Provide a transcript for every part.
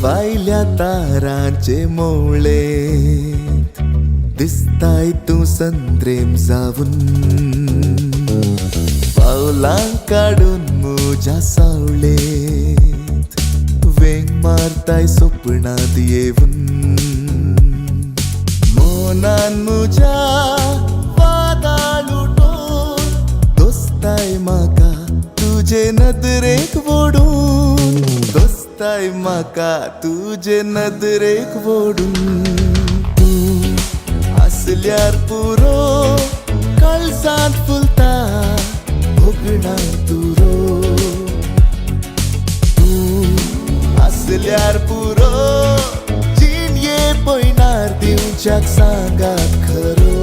वायल्या तारांचे मोळे दिसताय तू संद्रेम जाऊन पावलां काढून मुझ्या सावळेत वेंग मारताय स्वप्नात येऊन मोनान मुझ्या वादाळ उठून दोस्ताय माका तुझे नदरेक ओढून दोस्ताय माका तुझे नदरेक ओढून तू असल्यार पुरो कळसांत फुलता भोगणा तुरो तू असल्यार पुरो जीण ये पयनार दिवच्याक सांगात खरो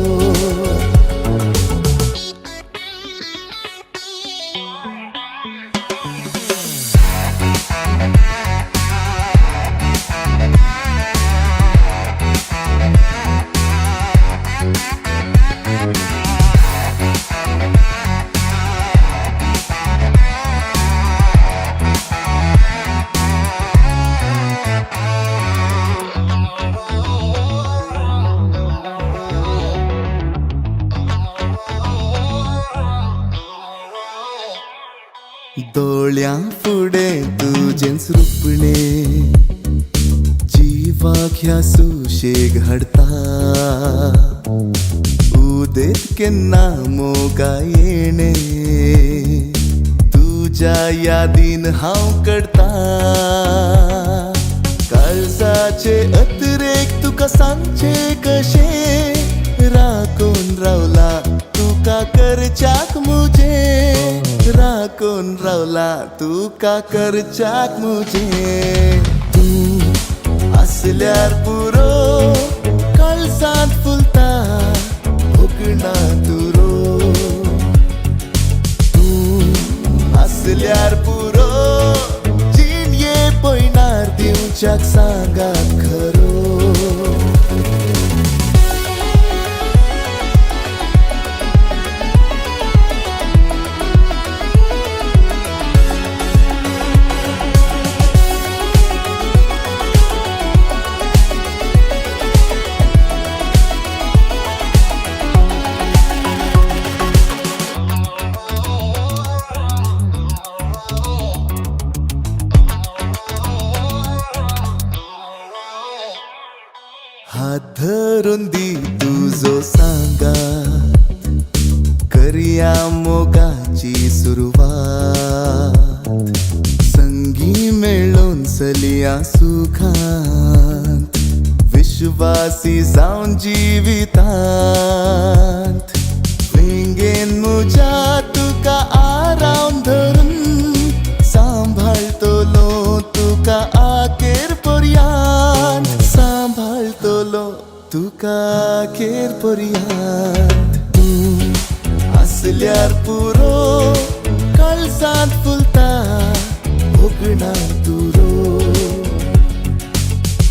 दोळ्यां फुडें तुजेंच रुपणे जिवाक ह्या सुशेग हाडता उदेत केन्ना मोगा येणे तुज्या यादीन हांव कडता काळजाचे अतरेक तुका सांगचे कशे राखून रावला तुका करच्याक मुझे राखून रावला तुका करच्याक मुझे तू असल्यार पुरो कळसांत फुलता भोगणा तुरो तू असल्यार पुरो जीण ये पयनार दिवच्याक सांगात खरो हात धरून दी तुझो सांगात करिया मोगाची सुरुवात संगी मेळून चलिया सुखांत विश्वासी जावन जिवितांत वेंगेन मुझ्या तुका आराम धरून सांभाळतलो तुका आखेर पर्यंत सांभाळतलो तुका आखेर पर्यंत तू असल्यार पुरो कळसांत फुलता भोगणा तुरो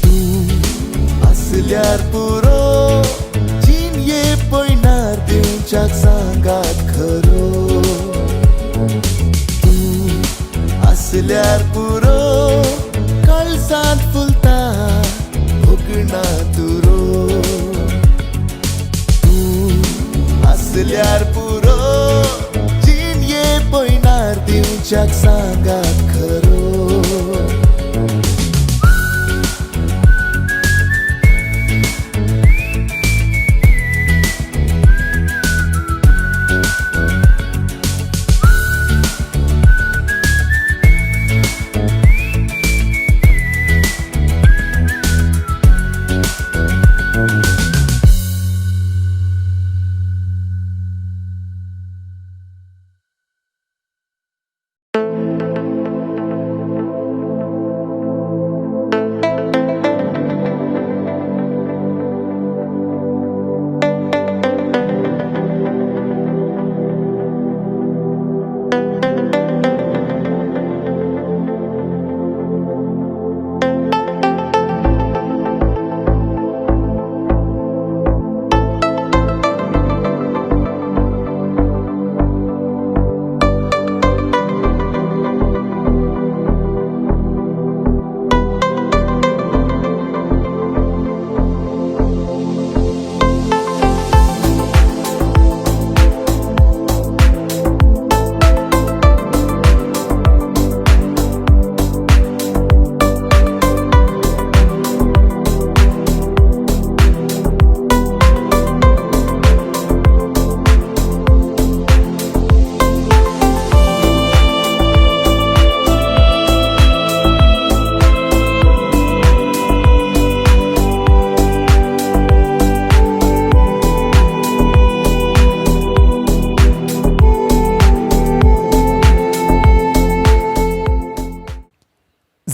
तू असल्यार पुरो जीण ये पयनार दिवच्याक सांगात खरो तू असल्यार पुरो कळसांत फुलता भोगणा तुरो तू असल्यार पुरो जीण ये पयनार दिवच्याक सांगात खरो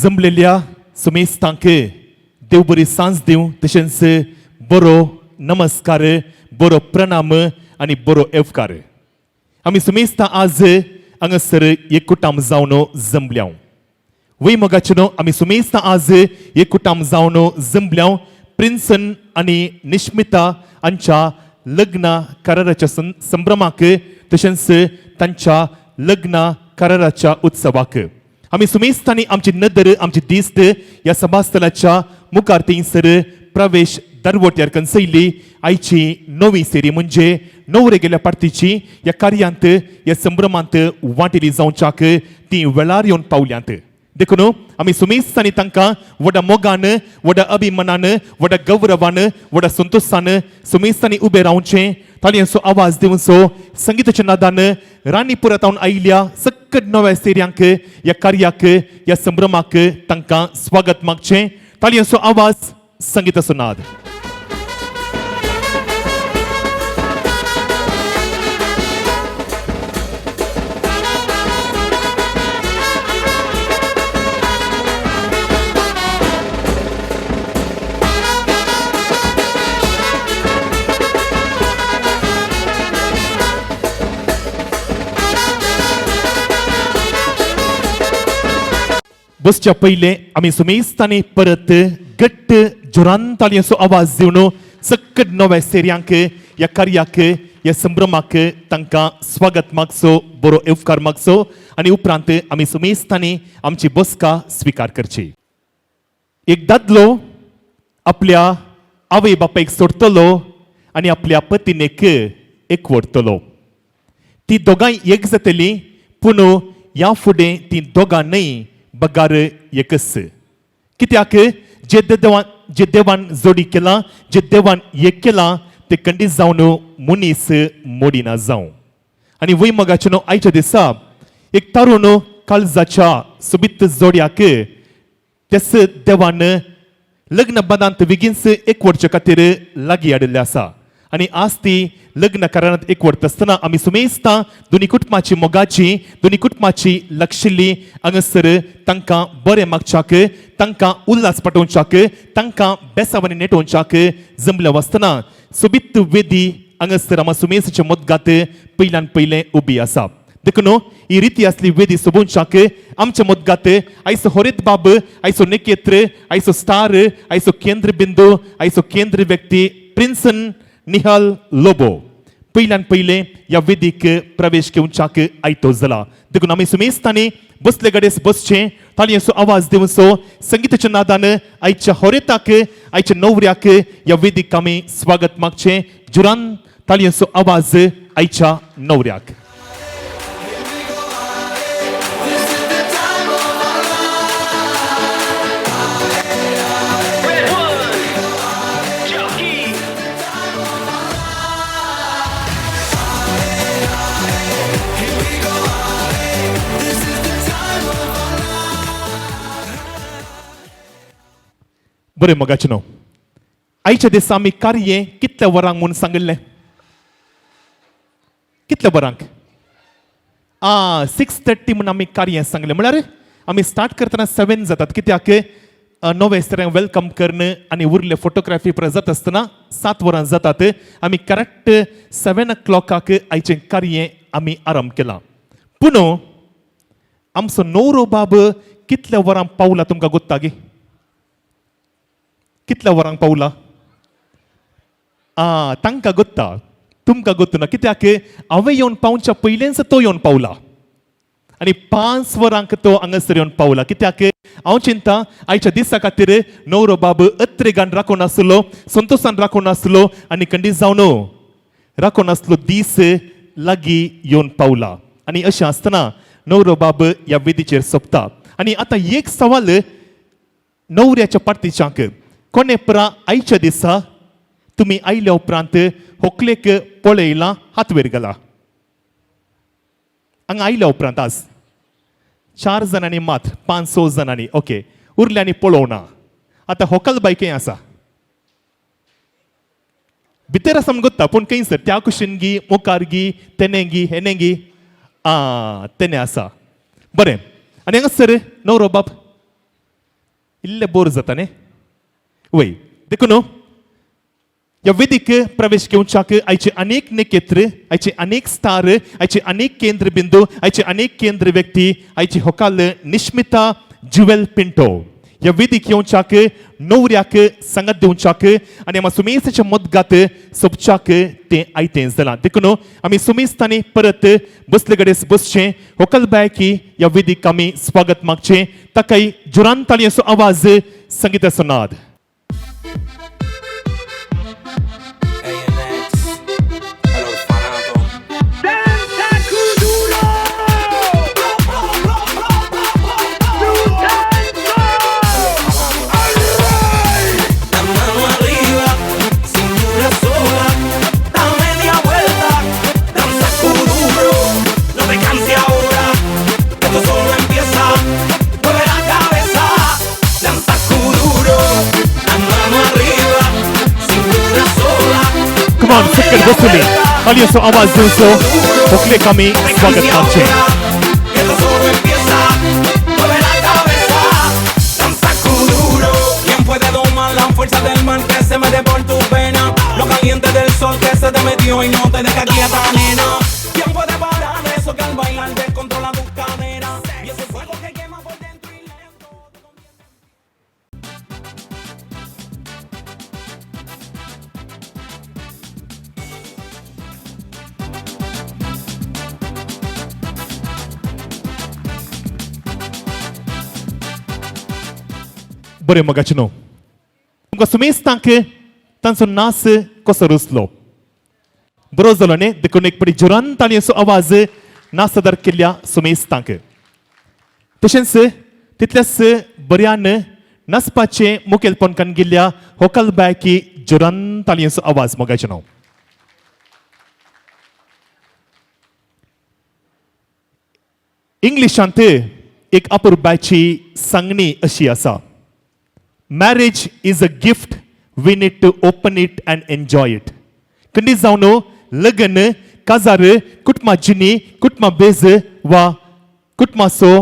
जमलेल्या सुमेस्तांक देव बरी सांज दिवं तशेंच बरो नमस्कार बरो प्रणाम आनी बरो एवकार आमी सुमेस्तां आज हांगासर एकूटाम जावन जमल्या वय मोगाचेनो आमी सुमेस्तां आज एकूटाम जावन जमल्या प्रिन्सन आनी निश्मिता हांच्या लग्न कराराच्या संभ्रमाक तशेंच तांच्या लग्न कराराच्या उत्सवाक आमी सुमेस्तांनी आमची नदर आमची दिस्त ह्या सभास्थलाच्या मुखार थंयसर प्रवेश दरवट्यार कंसयली आयची नवी सेरी म्हणजे न्हवरे गेल्या पार्टीची ह्या कार्यांत ह्या संभ्रमांत वांटेली जावच्याक ती वेळार येवन पावल्यांत देखून आमी सुमेस्तांनी तांकां व्हडा मोगान व्हडा अभिमानान व्हडा गौरवान व्हडा संतोशान सुमेस्तांनी उबे रावचें तालयांचो आवाज दिवचो संगीताच्या नादान राणीपुरांतावन आयिल्ल्या सकट नव्या सेऱ्यांक ह्या कार्याक ह्या संभ्रमाक तांकां स्वागत मागचें तालयांचो आवाज संगीताचो नाद बसच्या पयले आमी सुमेस्तांनी परत गट्ट जोरान तालयांचो आवाज दिवन सकट नव्या सेऱ्यांक ह्या कार्याक ह्या संभ्रमाक तांकां स्वागत मागचो बरो एवकार मागचो आनी उपरांत आमी सुमेस्तांनी आमची बसका स्विकार करची एक दादलो आपल्या आवय बापायक सोडटलो आनी आपल्या पत्नीक एकवटतलो ती दोगांय एक जातली पूण ह्या फुडें ती दोगांनय बगार एकच कित्याक जे देवान जोडी केला जे देवान एक केला ते खंडीत जावन मनीस मोडिना जावं आनी वय मोगाचेनो आयच्या दिसा एक तरुण काळजाच्या सुबित जोड्याक तेच देवान लग्न बंदांत बेगीनच एकवटचे खातीर लागीं हाडिल्ले आसा आनी आज ती लग्न करारांत एकवटता आसतना आमी सुमेस्तां दोनी कुटुंबाची मोगाची दोनी कुटुंबाची लागशिल्ली हांगासर तांकां बरें मागच्याक तांकां उल्हास पाठोवच्याक तांकां बेसावांनी नेटोवच्याक जमल्या आसतना सोबीत वेदी हांगासर आमी सुमेसाच्या मोदगांत पयल्यान पयलें उबी आसा देखून ही रिती असली वेदी सोबोवच्याक आमच्या मोदगांत आयचो होरेत बाब आयचो नकेत्र आयचो स्टार आयचो केंद्र बिंदू आयचो केंद्र व्यक्ती प्रिन्सन निहाल लोबो पयल्यान पयलें ह्या वेदीक प्रवेश घेवच्याक आयतो जाला देखून आमी सुमेस्तांनी बसले गडेस बसचें तालयांचो आवाज दिवचो संगीताच्या नादान आयच्या होरेताक आयच्या न्हवऱ्याक ह्या वेदीक आमी स्वागत मागचें जुरान तालयांचो आवाज आयच्या न्हवऱ्याक बरें मोगाचेनो आयच्या दिसा आमी कार्य कितल्या वरांक म्हूण सांगिल्लें कितल्या वरांक 6:30 म्हूण आमी कार्य सांगलें म्हळ्यार आमी स्टार्ट करतना 7 जातात कित्याक नवे सेऱ्यांक वेलकम करणं आनी उरले फोटोग्राफी जाता आसतना 7 वरां जातात आमी करेक्ट 7 o'clock आयचें कार्य आमी आरंभ केलां पूण आमचो न्हवरो बाब कितल्या वरां पावला तुमकां गोत्ता गे कितल्या वरांक पावला तांकां गोत्ता तुमकां गोत्तू ना कित्याक हांवें येवन पावच्या पयलेंच तो येवन पावला आनी 5 वरांक तो हांगासर येवन पावला कित्याक हांव चिंता आयच्या दिसा खातीर न्हवरो बाब अत्रेगान राखून आसलो संतोशान राखून आसलो आनी खंडीत जावन राखून आसलो दीस लागीं येवन पावला आनी अशें आसतना न्हवरो बाब ह्या वेदीचेर सोंपता आनी आतां एक सवाल न्हवऱ्याच्या पार्टीच्याक कोणे परा आयच्या दिसा तुमी आयल्या उपरांत व्हंकलेक पळयलां हात वयर घाला हांगा आयल्या उपरांत आज 4 जाणांनी मात 5-6 जाणांनी ओके उरल्यांनी पळोवना आतां व्हंकल बाय खंय आसा भितर आसा म्हूण गोत्ता पूण खंय सर त्या कुशीन गी मुखार गी तेने गी हेने गी तेने आसा बरें आनी हांगासर न्हवरो बाब इल्ले बोर जाता न्ही वय देखून ह्या वेदीक प्रवेश घेवच्याक आयचे अनेक नखेत्र आयचे अनेक स्टार आयचे अनेक केंद्र बिंदू आयचे अनेक केंद्र व्यक्ती आयची होकाल निश्मिता ज्युवेल पिंटो ह्या वेदीक येवच्याक नवऱ्याक सांगत दिवच्याक आनी आमी सुमेसाच्या मदगात सोपच्याक तें आयतें जालां देखून आमी सुमेस्तांनी परत बसले कडेन बसचें होकल बायकी ह्या वेदीक आमी स्वागत मागचें ताकाय जोरान तालयेचो आवाज संगीताचो नाद Come on, second bosuli. Talyेचो आवाज दिवचो होकलेक आमी स्वागत मागचें fuerza del mar que se mete por tu pena, lo caliente del sol que se te metió y no te deja quieta, nena. ¿Quién puede parar eso que al bailar descontrola tus caderas? Y ese fuego que quema por dentro y lento te convierte बरें मोगाचें न्हू तुमकां सुमेस्तांक तांचो नाच कसो रुसलो बरो जालो न्ही देखून एक पटी जोरान तालयेचो आवाज नाचदार केल्ल्या सुमेस्तांक तशेंच तितल्याच बऱ्यान नाचपाचें मुखेलपणकान गेल्ल्या होकल बायकी जोरान तालयेचो आवाज मोगाचें न्हू इंग्लिशांत एक अपुरबायची सांगणी अशी आसा Marriage is a gift. We need to open it and enjoy it. कंडी जावन लग्न काजार कुटुंबा जिनी कुटुंबा बेज वा कुटुंबाचो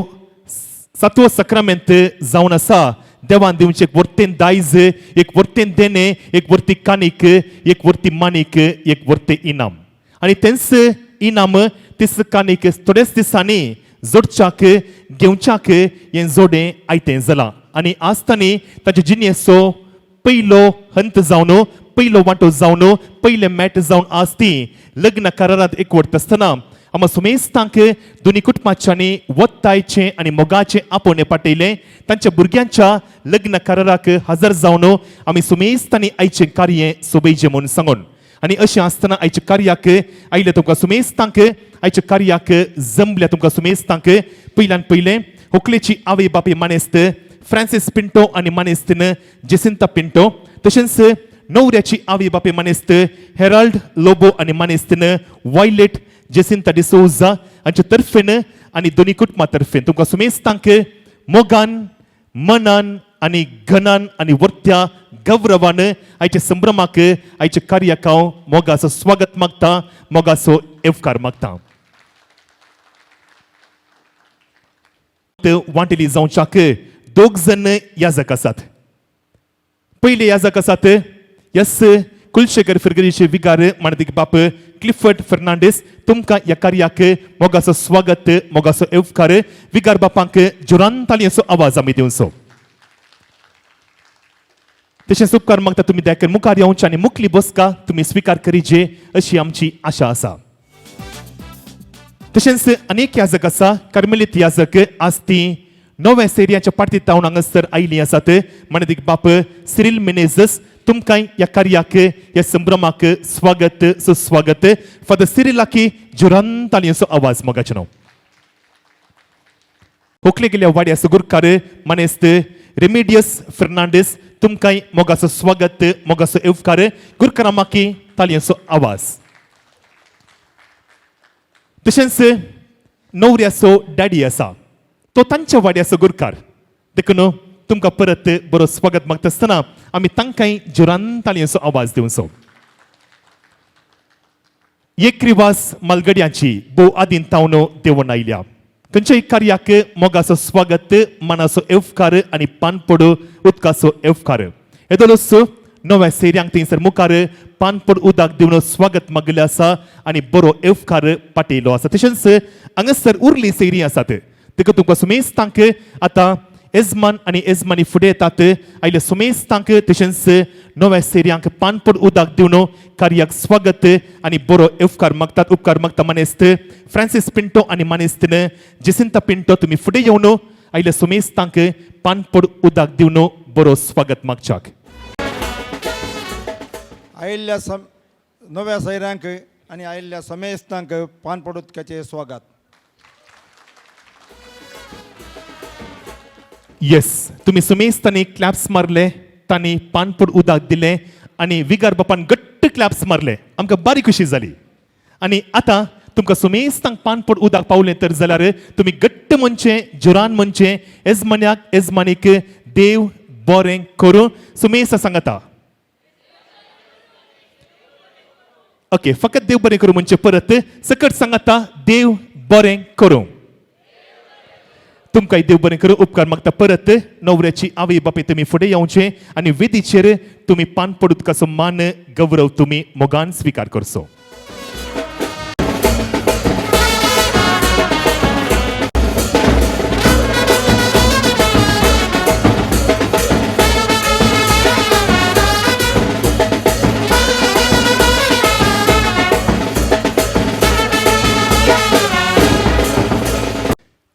सातवो सक्रामेंत जावन आसा देवान दिवचें एक वर्तें दायज एक वर्तें देणे एक वर्ती कानीक एक वर्ती मानीक एक वर्तें इनाम आनी तेंच इनाम तीस कानीक थोड्याच दिसांनी जोडच्याक घेवच्याक हें जोडें आयतें जालां आनी आसतानी ताचे जिणेचो पयलो हंत जावन पयलो वांटो जावन पयलें मॅट जावन आसती लग्न करारांत एकवट आसतना आमी सुमेस्तांक दोनी कुटुंबाच्यांनी वत्तायचें आनी मोगाचें आपोवणें पाटयलें तांच्या भुरग्यांच्या लग्न कराराक हजर जावन आमी सुमेस्तांनी आयचें कार्य सोबयचें म्हूण सांगून आनी अशें आसतना आयच्या कार्याक आयले तुमकां सुमेस्तांक आयच्या कार्याक जमल्या तुमकां सुमेस्तांक पयल्यान पयलें होकलेची आवय बापय मानेस्त फ्रांसीस पिंटो आनी मानेस्तीन जेसिंता पिंटो तशेंच नवऱ्याची आवय बापय मानेस्त हेराल्ड लोबो आनी मानेस्तीन वायलेट जेसिंता डिसोजा हांचे तर्फेन आनी दोनी कुटुंबा तर्फेन तुमकां सुमेस्तांक मोगान मनान आनी घनान आनी वर्त्या गौरवान आयच्या संभ्रमाक आयच्या कार्याक हांव मोगाचो स्वागत मागता मोगाचो येवकार मागता वांटेली जावच्याक दोग जण याजक आसात पयले याजक आसात यस कुलशेखर फिरगरीचे विगार माणदिक बाप क्लिफर्ड फर्नांडीस तुमकां ह्या कार्याक मोगाचो स्वागत मोगाचो येवकार विगार बापांक जोरान तालयेचो आवाज आमी दिवचो तशेंच उपकार मागता तुमी देखून मुखार येवचे आनी मुखली बसका तुमी स्विकार करीचे अशी आमची आशा आसा तशेंच अनेक याजक आसा कार्मेलीत याजक आस्ती नव्या सेरियाच्या पार्टी तावन हांगासर आयिल्लीं आसात माणदिक बाप सिरिल मेनेझस तुमकां ह्या कार्याक ह्या संभ्रमाक स्वागत सुस्वागत फादर सिरिलाकी जोरान तालयेचो आवाज मोगाचें न्हू होकले गेल्या वाड्या सुगुरकार मानेस्त रेमेडियस फर्नांडीस तुमकां मोगाचो स्वागत मोगाचो येवकार गुरकारा माकी तालयेचो आवाज तशेंच नवऱ्याचो डॅडी आसा तो तांच्या वाड्याचो गुरकार देखून तुमकां परत बरो स्वागत मागता आसतना आमी तांकांय जोरान तालयेचो आवाज दिवचो एक रिवाज मालगड्यांची भोव आदीन तावन देंवून आयल्या खंयच्याय कार्याक मोगाचो स्वागत मनाचो येवकार आनी पानपड उदकाचो येवकार हे दोनूच नव्या सेऱ्यांक थंयसर मुखार पानपड उदक दिवन स्वागत मागलें आसा आनी बरो येवकार पाटयलो आसा तशेंच हांगासर उरली सेरी आसात देखून तुमकां सुमेस्तांक आतां येजमान आनी येजमानी फुडें येतात आयल्या सुमेस्तांक तशेंच नव्या सेऱ्यांक पानपड उदक दिवन कार्याक स्वागत आनी बरो येवकार मागतात उपकार मागता मानेस्त फ्रांसीस पिंटो आनी मानेस्त जेसिंता पिंटो तुमी फुडें येवन आयल्या सुमेस्तांक पानपड उदक दिवन बरो स्वागत मागच्याक आयिल्ल्या नव्या सैरांक आनी आयिल्ल्या समेस्तांक पानपड उदकाचें स्वागत. येस तुमी सुमेस्तांनी क्लॅप्स मारले तांणी पानपड उदक दिलें आनी विगार बापान घट्ट क्लॅप्स मारले आमकां बारी खुशी जाली आनी आतां तुमकां सुमेस्तांक पानपड उदक पावलें तर जाल्यार तुमी घट्ट म्हणचें जोरान म्हणचें येजमान्याक येजमानीक देव बरें करूं सुमेस्त सांगाता ओके फकत देव बरें करूं म्हणजे परत सकट सांगाता देव बरें करूं तुमकांय देव बरें करूं उपकार मागता परत नवऱ्याची आवय बापूय तुमी फुडें येवचें आनी वेदीचेर तुमी पानपड उदकाचो मान गौरव तुमी मोगान स्विकार करचो.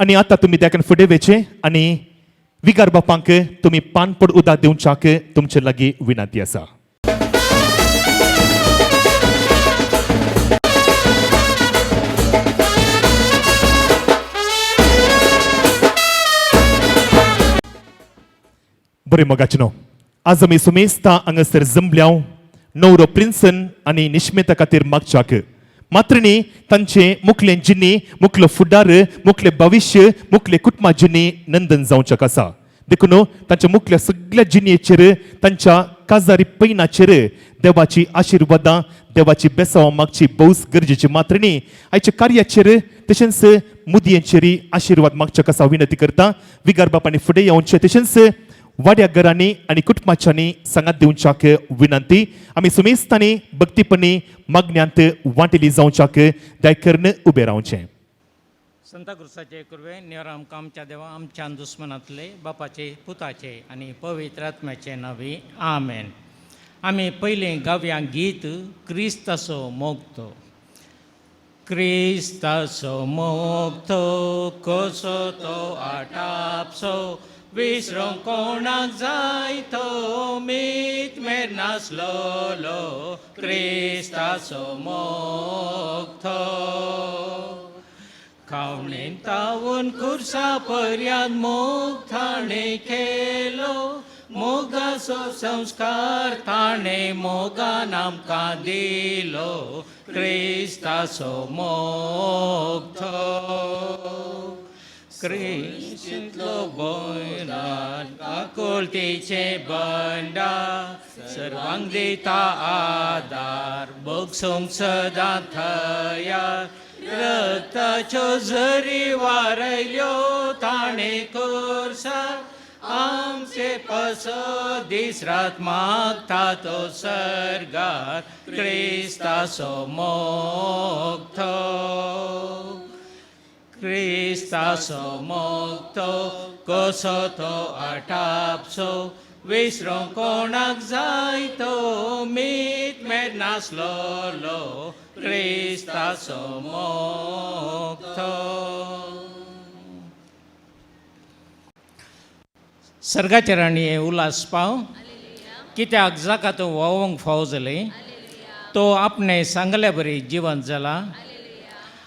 आनी आतां तुमी देखान फुडें वेचे आनी विगार बापांक तुमी पानपड उदक दिवच्याक तुमचे लागीं विनंती आसा. बरें मोगाचनो आज आमी सुमेस्तां हांगासर जमल्या नवरो प्रिन्सन आनी निश्मेता खातीर मागच्याक मात्र न्ही तांचे मुखलें जिणी मुखलो फुडार मुखलें भविश्य मुखले कुटुंबा जिणी नंदन जावच्याक आसा देखून तांच्या मुखल्या सगळ्या जिणयेचेर तांच्या काजारी पैनाचेर देवाची आशिर्वादां देवाची बेसांव मागची भोवच गरजेची मात्र न्ही आयच्या कार्याचेर तशेंच मुदयेचेरय आशिर्वाद मागच्याक आसा विनंती करता विगार बापांनी फुडें येवचें तशेंच वाड्या घरांनी आनी कुटुंबाच्यांनी सांगात दिवच्याक विनंती आमी सुमेस्तांनी भक्तीपणी मागण्यांत वांटेली जावच्याक दायकर्न उबे रावचें. संता क्रुसाचे कुरवे नियर आमकां आमच्या देवा आमच्या दुस्मनांतले बापाचे पुताचे आनी पवित्र आत्म्याचे नांवी आमेन. आमी पयलें गावया गीत क्रिस्ताचो मोगतो. क्रिस्ताचो मोगतो कसो तो आटापसो विसरूंक कोणाक जाय तो मीत मेर नासलोलो क्रिस्ताचो मोगतो. खावणेन तावून खुर्सा पर्यांत मोग ताणें केलो मोगाचो संस्कार ताणें मोगान आमकां दिलो क्रिस्ताचो मोगतो. क्रिस्तांतलो बोयनात आकुलतेचे बंडा सर्वांक दिता आदार बगसूंक सदां थंयार रक्ताच्यो झरी वारयल्यो ताणें कोर्सार आमचे पसो दीस रात मागता तो सरगार क्रिस्ताचो मोगतो. क्रिस्ताचो मोगतो कसो तो आटापसो विसरूंक कोणाक जाय तो मीत मेर नासलोलो क्रिस्ताचो मोगतो. सर्गाचे राणये उलास पाव कित्याक जाका तो वोवंक फाव जाले तो आपणे सांगले बरी जिवंत जाला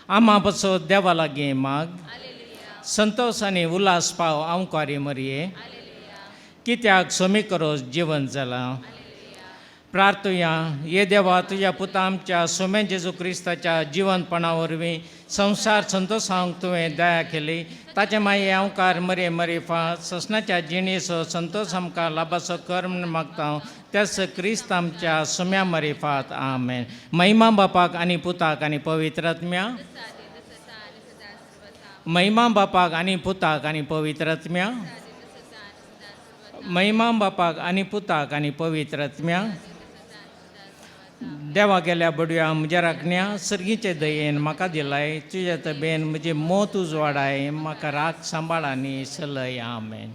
आमा बसो देवा लागीं माग संतोष आनी उल्हास पाव आंवकारी मरये कित्याक सोमी करोस जिवंत जाला. प्रार्थुया ये देवा तुज्या पुता आमच्या सोमे जेजू क्रिस्ताच्या जिवंतपणा वरवीं संवसार संतोशांक तुवें दया केली ताचे मागीर आंवकार मरे मरे फाट ससनाच्या जिणेचो संतोश आमकां लाभाचो कर म्हूण मागता त्याच क्रिस्त आमच्या सोम्या मरे फात आमेन. महिमा बापाक आनी पुताक आनी पवित्र आत्म्या महिमा बापाक आनी पुताक आनी पवित्र आत्म्या महिमा बापाक आनी पुताक आनी पवित्र आत्म्या देवा गेल्या बडव्या म्हज्या राखण्या सर्गीचे दयेन म्हाका दिलाय तुज्या तबेन म्हजे मोत उजवाडाय म्हाका राख सांबाळ आनी सलय आमेन.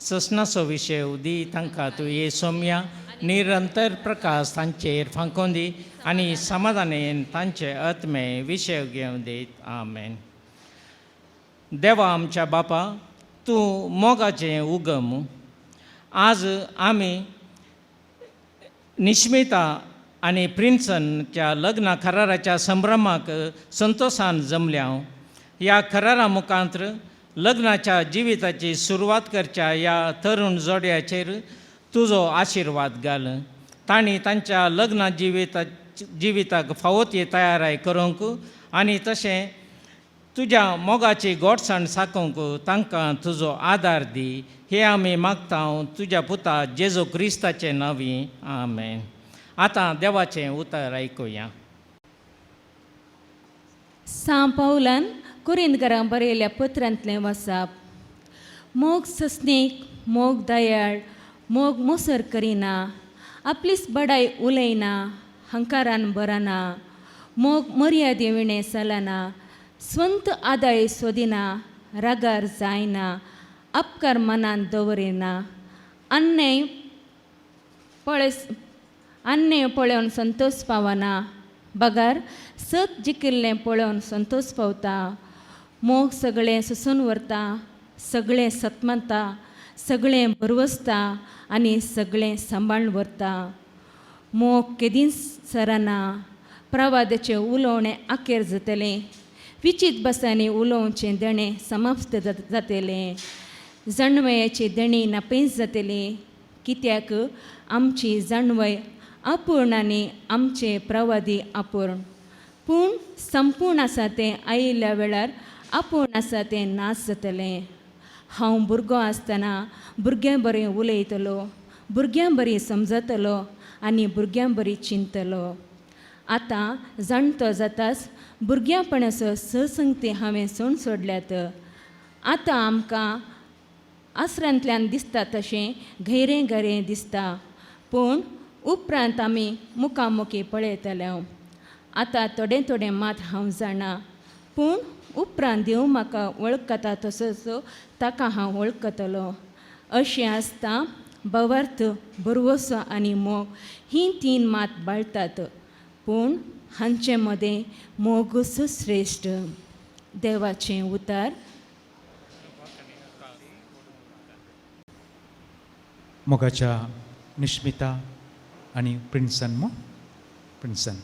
ससनाचो विशय उदी तांकां तूं ये सोम्या निरंतर प्रकाश तांचेर फांकोवन दी आनी समाधानेन तांचे आत्मे विशय घेवन दीत आमेन. देवा आमच्या बापा तूं मोगाचें उगम आज आमी निश्मिता आनी प्रिन्सनच्या लग्ना कराराच्या संभ्रमाक संतोशान जमल्या. ह्या करारा मुखांत्र लग्नाच्या जिविताची सुरवात करच्या ह्या तरूण जोड्याचेर तुजो आशिर्वाद घाल. तांणी तांच्या लग्ना जिविताक फावो ती तयाराय करूंक आनी तशें तुज्या मोगाची गोडसाण साकोवंक तांकां तुजो आदार दी. हे आमी मागता तुज्या पुता जेजू क्रिस्ताचे नांवी आमेन. आतां देवाचें उतर आयकुया. सांत पौलान कुरिंदकारांक बरयल्ल्या पत्रांतलें वचप. मोग सस्नीक, मोग दयाळ, मोग मोसर करिना, आपलीच बडाय उलयना, हंकारान बरना, मोग मर्यादे विणें चलना, स्ವಂತ आदाय सोदिना, रागार जायना, अपकार मनान दवरिना, अन्याय पळोवन संतोष पावना, बगार सत जिकिल्लें पळोवन संतोष पावता, मोग सगळें सुसून व्हरता, सगळें सतमता, सगळें बरवसता आनी सगळें सांबाळून व्हरता. मोग केदींच सरना, प्रवादाचें उलोवणें आखेर जातलें, विचीत बसांनी उलोवचें देणें समाप्त जातलें, जणवयाची देणी नापीस जातली, कित्याक आमची जणवय अपूर्ण आनी आमचे प्रवादी अपूर्ण. पूण संपूर्ण आसा तें आयिल्ल्या वेळार अपूर्ण आसा तें नाश जातलें. हांव भुरगो आसतना भुरग्यां बरें उलयतलो, भुरग्यां बरी समजतलो आनी भुरग्यां बरी चिंतलो. आतां जाणटो जाताच भुरग्यापणाचो ससंगती हांवें सोड सोडल्यात. आतां आमकां आसरांतल्यान दिसता तशें घैरें घैरें दिसता, पूण उपरांत आमी मुखामुखी पळयतले. आतां थोडें थोडें मात हांव जाणा, पूण उपरांत देव म्हाका वळखता तसोच ताका हांव वळखतलो. अशें आसता बवर्थ, बरवसो आनी मोग हीं तीन मात बाळटात, पूण हांचे मदें मोगूच श्रेश्ठ. देवाचें उतर. मोगाच्या निश्मिता आनी प्रिन्सन प्रिन्सन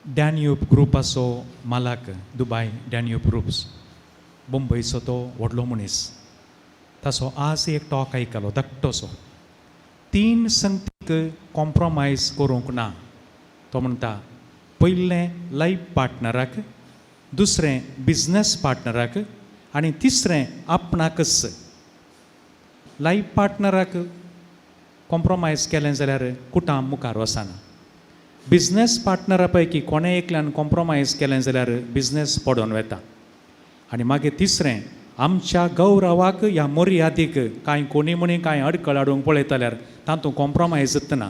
डॅन्यूब ग्रुपाचो मालक, दुबाय डॅन्यूब ग्रुप्स, मुंबयचो तो व्हडलो मनीस. ताचो आज एक टॉक आयकलो धाकटोसो. 3 संगतीक कॉम्प्रोमायज करूंक ना. तो म्हणटा पयलें लायफ पार्टनराक, दुसरें बिजनस पार्टनराक आनी तिसरें आपणाकच. लायफ पार्टनराक कॉम्प्रोमायज केलें जाल्यार कुटाम मुखार वचना. बिजनस पार्टनरा पैकी कोणें एकल्यान कॉम्प्रोमायज केलें जाल्यार बिजनस पडोवन वता. आनी मागीर तिसरें आमच्या गौरवाक ह्या मर्यादेक कांय कोणी म्हणी कांय अडखळ हाडूंक पळयतल्यार तातूंत कॉम्प्रोमायज जातना.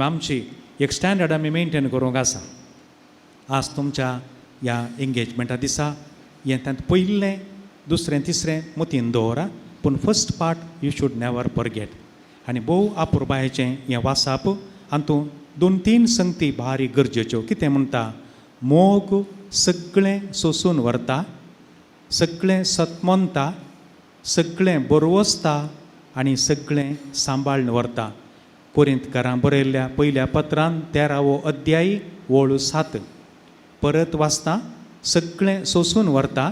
आमची एक स्टँडर्ड आमी मेनटेन करूंक आसा. आज तुमच्या ह्या एंगेजमेंटा दिसा हें तांत पयलें दुसरें तिसरें मतीन दवरा, पूण first part you should never forget. आनी भोव अपुरबायेचें हें वाचप. हातूंत 2-3 संगती बारीक गरजेच्यो. कितें म्हणटा, मोग सगळें सोंसून व्हरता, सगळें सतमनता, सगळें बरवसता आनी सगळें सांबाळून व्हरता. कोरिंतकारां बरयल्ल्या पयल्या पत्रांत 13वो अध्याय वळू 7. परत वाचता, सगळें सोंसून व्हरता.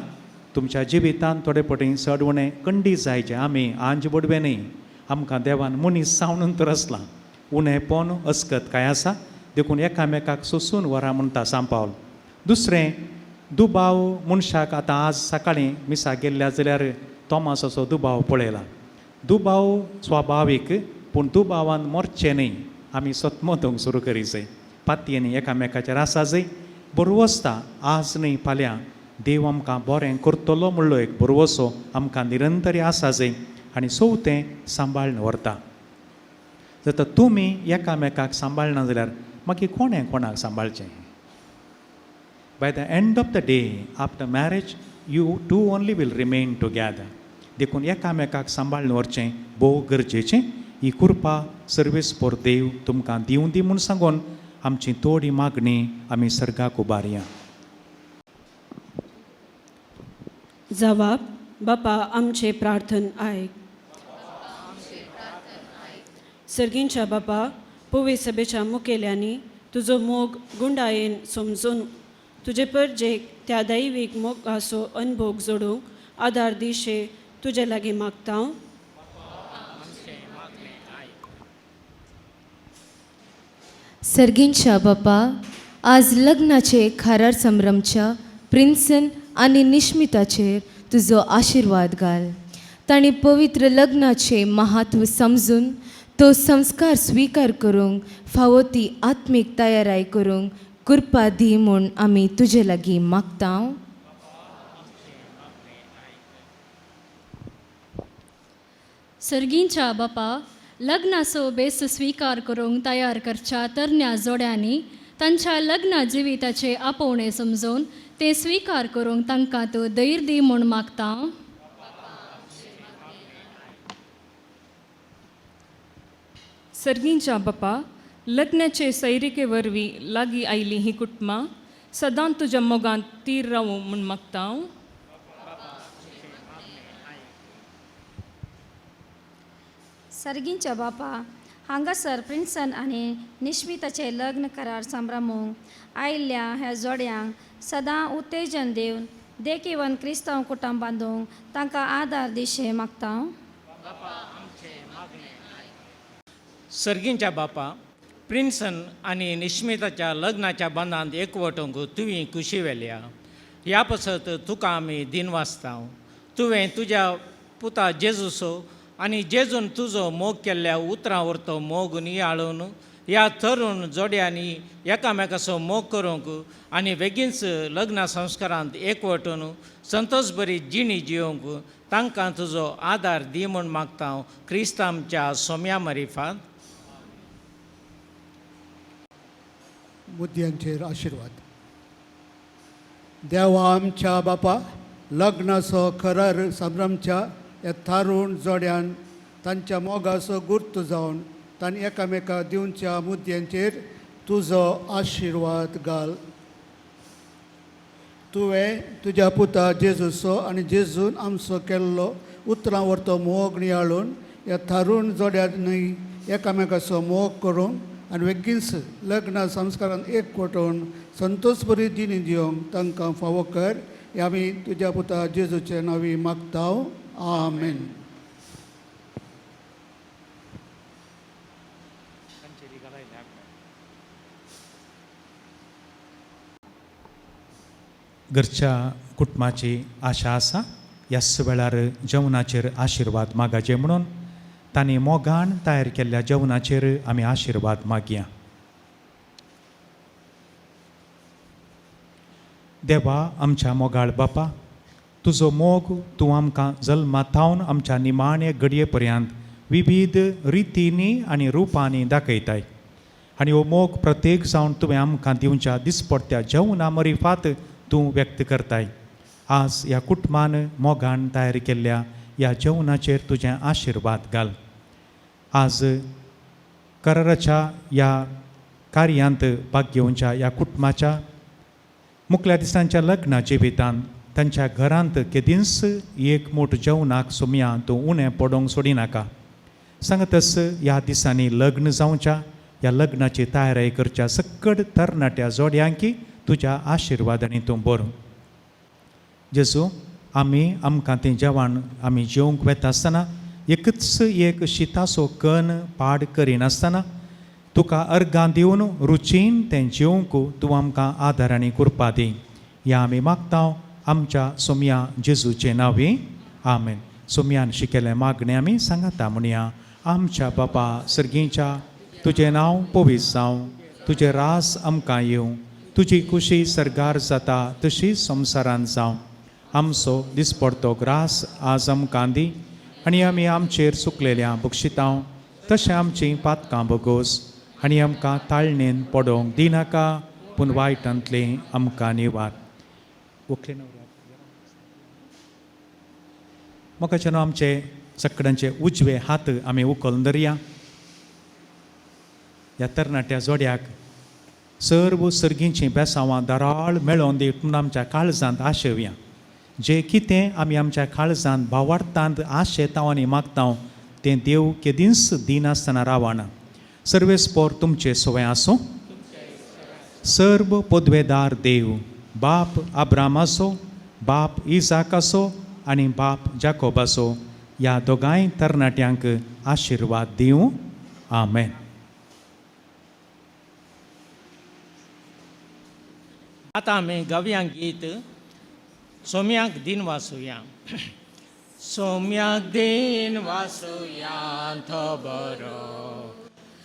तुमच्या जिवितांत थोडे पटी सडवणें कंडी जायचें. आमी आंज बडवे न्ही, आमकां देवान मनीस जावनून तर आसला. उणेपण अस्कत काय आसा, देखून एकामेकाक सोंसून व्हरा म्हणटा सांत पावल. दुसरें, दुबाव मनशाक आतां आज सकाळीं मिसा गेल्ल्या जाल्यार तोमासाचो दुबाव पळयला. दुबाव स्वाभावीक, पूण दुबावान मरचें न्ही. आमी सतमतूंक सुरू करी जाय. पातयेंनी एकामेकाचेर आसा जाय. बरवसता आज न्ही फाल्यां देव आमकां बरें करतलो म्हणलो एक भरवोसो आमकां निरंतरी आसा जंय आनी चवथें सांबाळून व्हरता. जर तुमी एकामेकाक सांबाळना जाल्यार मागीर कोणें कोणाक सांबाळचें? By the end of the day, after marriage, you two only will remain together. देखून एकामेकाक सांबाळून व्हरचें भोव गरजेचें. ही कृपा सर्वीस पोर देव तुमकां दिवं दी म्हूण सांगून आमची थोडी मागणी आमी सर्गाक उबारया. जबाब. बापा आमचे प्रार्थन आयक. सर्गींच्या बापा, पवित्र सभेच्या मुखेल्यांनी तुजो मोग गुंडायेन समजून तुजे परजेक त्या दैवीक मोगाचो अनुभव जोडूंक आदार दिशे तुजे लागीं मागता. सर्गींच्या बापा, आज लग्नाचे खारार संभ्रमच्या प्रिन्सन आनी निश्मिताचेर तुजो आशिर्वाद घाल. तांणी पवित्र लग्नाचे महत्व समजून तो संस्कार स्वीकार करूंक फावो ती आत्मीक तयाराय करूंक कृपा दी म्हूण आमी तुजे लागीं मागता. सर्गींच्या बापा, लग्नाचो बेस स्वीकार करूंक तयार करच्या तरण्या जोड्यांनी तांच्या लग्न जिविताचे आपोवणे समजून ते स्वीकार करूंक तांकां तूं धैर्य दी म्हूण मागता. सर्गींच्या बापा, लग्नाचे सैरिके वरवीं लागीं आयलीं ही कुटुंबां सदां तुज्या मोगान तीर रावूं म्हूण मागता. सर्गींच्या बापा, हांगासर प्रिन्सन आनी निश्मिताचे लग्न करार संभ्रमूंक आयिल्ल्या ह्या जोड्यांक सदां उत्तेजन दिवन देखीवन क्रिस्तांव कुटुंब बांदूंक तांकां आदार दिशे मागता. सर्गींच्या बापा, प्रिन्सन आनी निश्मिताच्या लग्नाच्या बंदांत एकवटूंक तुवें खुशी वेल्या. ह्या पासत तुका आमी दिनवासता. तुवें तुज्या पुता जेजूसो आनी जेजून तुजो मोग केल्ल्या उतरां व्हरतो मोग नियाळून ह्या तरूण जोड्यांनी एकामेकाचो मोग करूंक आनी बेगीनच लग्ना संस्कारांत एकवटून संतोश बरी जिणी जियोंक तांकां तुजो आदार दी म्हूण मागता. क्रिस्तांच्या सोम्या मरिफात. मुद्द्यांचेर आशिर्वाद. देवा आमच्या बापा, लग्नाचो करार संभ्रमच्या ह्या तारूण जोड्यान तांच्या मोगाचो गुर्त जावन तांणी एकामेकाक दिवच्या मुद्द्यांचेर तुजो आशिर्वाद घाल. तुवें तुज्या पुता जेजूचो आनी जेजून आमचो केल्लो उतरां व्हरतो मोग नियाळून ह्या तारूण जोड्यांनी एकामेकाचो मोग करूंक आनी बेगीनच लग्न संस्कारांत एकवटून संतोश बरी दिनी दिवंक तांकां फावो कर. हें आमी तुज्या पुता जेजूचे नांवी मागता. आमेन. घरच्या कुटुंबाची आशा आसा ह्याच वेळार जेवणाचेर आशिर्वाद मागाचे म्हणून तांणी मोगान तयार केल्ल्या जेवणाचेर आमी आशिर्वाद मागया. देवा आमच्या मोगाळ बापा, तुजो मोग तूं आमकां जल्मातावन आमच्या निमाणे घडये पर्यंत विविध रितींनी आनी रुपांनी दाखयताय आनी हो मोग प्रत्येक जावन तुवें आमकां दिवच्या दिसपडट्या जेवणा मरिफात तूं व्यक्त करताय. आज ह्या कुटुंबान मोगान तयार केल्ल्या ह्या जेवणाचेर तुजें आशिर्वाद घाल. आज कराराच्या ह्या कार्यांत भाग घेवच्या ह्या कुटुंबाच्या मुखल्या दिसांच्या लग्ना जिवितांत तांच्या घरांत केदींच एक मोठ जेवणाक सोम्या तूं उणें पडोवंक सोडिनाका. सांगतस ह्या दिसांनी लग्न जावच्या ह्या लग्नाची तयारी करच्या सकट तरणाट्या जोड्यांकी तुज्या आशिर्वादांनी तूं बरो. जेजू, आमकां तें जेवण आमी जेवंक वेता आसतना एकच एक शिताचो कण पाड करिनासतना तुका अर्गां दिवन रुचीन तें जेवंक तूं आमकां आदार आनी कृपा दी. ह्या आमी मागता आमच्या सोम्या जेजूचे नांवी. आमेन. सोम्यान शिकेलें मागणें आमी सांगता म्हणया. आमच्या बापा सर्गींच्या तुजें नांव पवित्र जावं, तुजें रास आमकां येवं, तुजी कुशी सरगार जाता तशी संवसारान जावं. आमचो दिसपडतो ग्रास आज आमकां दी आनी आमी आमचेर सुकलेल्या बक्षितांव तशें आमचीं पातकां बगोस आनी आमकां ताळणेन पडोवंक दिनाका पूण वायटांतले आमकां निवार. मोगाचें आमचे सगळ्यांचे उजवे हात आमी उखलून धरया. ह्या तरणाट्या जोड्याक सर्व सर्गींचीं बेसांवां दाराळ मेळोवन दी म्हूण आमच्या काळजांत आशेवया. जें कितें आमी आमच्या काळजांत भावार्थांत आशेतांव आनी मागतांव तें देव केदींच दिनासतना रावना. सर्वेस्पोर तुमचे सोय आसूं. सर्व पदवेदार देव बाप आब्रामाचो, बाप इजाकाचो आनी बाप जाकोबाचो ह्या दोगांय तरणाट्यांक आशिर्वाद दिवं. आमेन. आतां आमी गव्यांक गीत सोम्याक दिन वाचुया. सोम्याक दिन वाचुया तो बरो,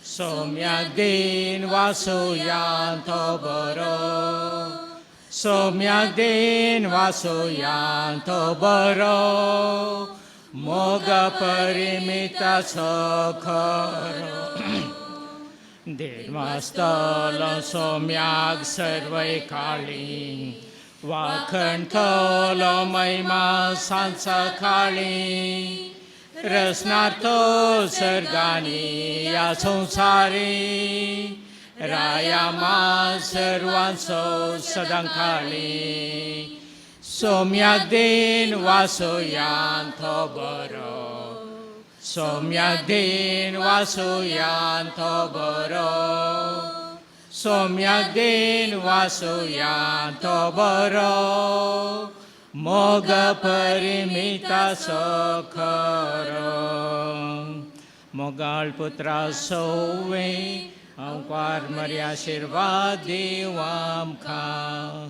सोम्याक दिन वाचुया तो बरो, सोम्याक दिन वाचुया तो बरो, मोग परिमिताचो खरो. देवास्तलो सोम्याक सर्वय काळी, वाखणतलो महिमा सांच काळी, रचनार्थो सर्गांनी या संसारी, राया मा सर्वांचो सदां काळी. सोम्याक दिन वाचुया तो बरो, सोम्याक दिन वाचुया तो बरो, सोम्याक दिन वाचुया तो बरो, मोग परिमिताचो खरो. मोगाळ पुत्रा सोवे अंकार मरी आशिर्वाद दिव आमकां.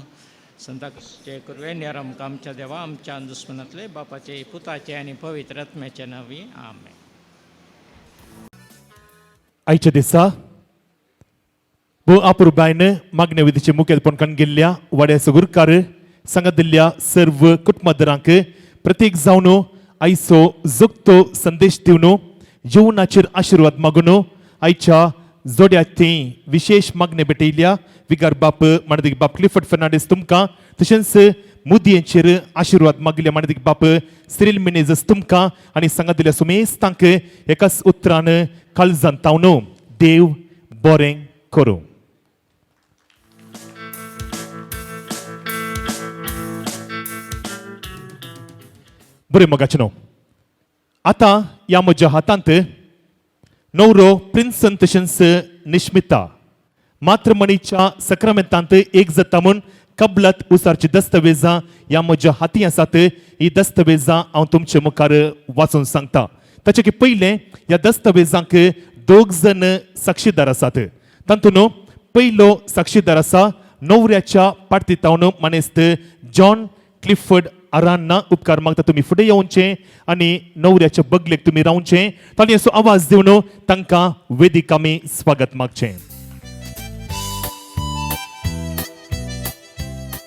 संताचे कुरवे नेर आमकां आमच्या देवा आमच्या दुस्मनातले बापाचे पुताचे आनी पवित्र आत्म्याचे नांवी. आमेन. आयच्या दिसा व अपुरबायन मागण्या विधीचे मुखेलपण करून गेल्ल्या वाड्या सगुरकार सांगात दिल्ल्या सर्व कुटुंबादारांक प्रत्येक जावन आयचो जोगतो संदेश दिवन जीवनाचेर आशिर्वाद मागून आयच्या जोड्याचे विशेष मागणे भेटयल्या विगार बाप माणदिक बाप क्लिफर्ड फर्नांडीस तुमकां तशेंच मुदयेचेर आशिर्वाद मागल्या माणदिक बाप सिरिल मिनेझस तुमकां आनी सांगात दिल्या सुमेस्तांक एकाच उतरान काळजांत तावन देव बरें करूं. बरें मोगाचेनो आतां ह्या म्हज्या हातांत नवरो प्रिन्सन तशेंच निश्मिता मात्रमणीच्या सक्रामेंतांत एक जाता म्हूण कबलात उसारची दस्तवेजां ह्या म्हज्या हाती आसात. ही दस्तवेजां हांव तुमचे मुखार वाचून सांगता. ताचे की पयलें ह्या दस्तवेजांक दोग जण साक्षीदार आसात. तातूंत पयलो साक्षीदार आसा न्हवऱ्याच्या पार्थितावन मानेस्त जॉन क्लिफर्ड आरान्ना. उपकार मागता तुमी फुडें येवचें आनी न्हवऱ्याच्या बगलेक तुमी रावचें. तांणी असो आवाज दिवन तांकां वेदिक आमी स्वागत मागचें.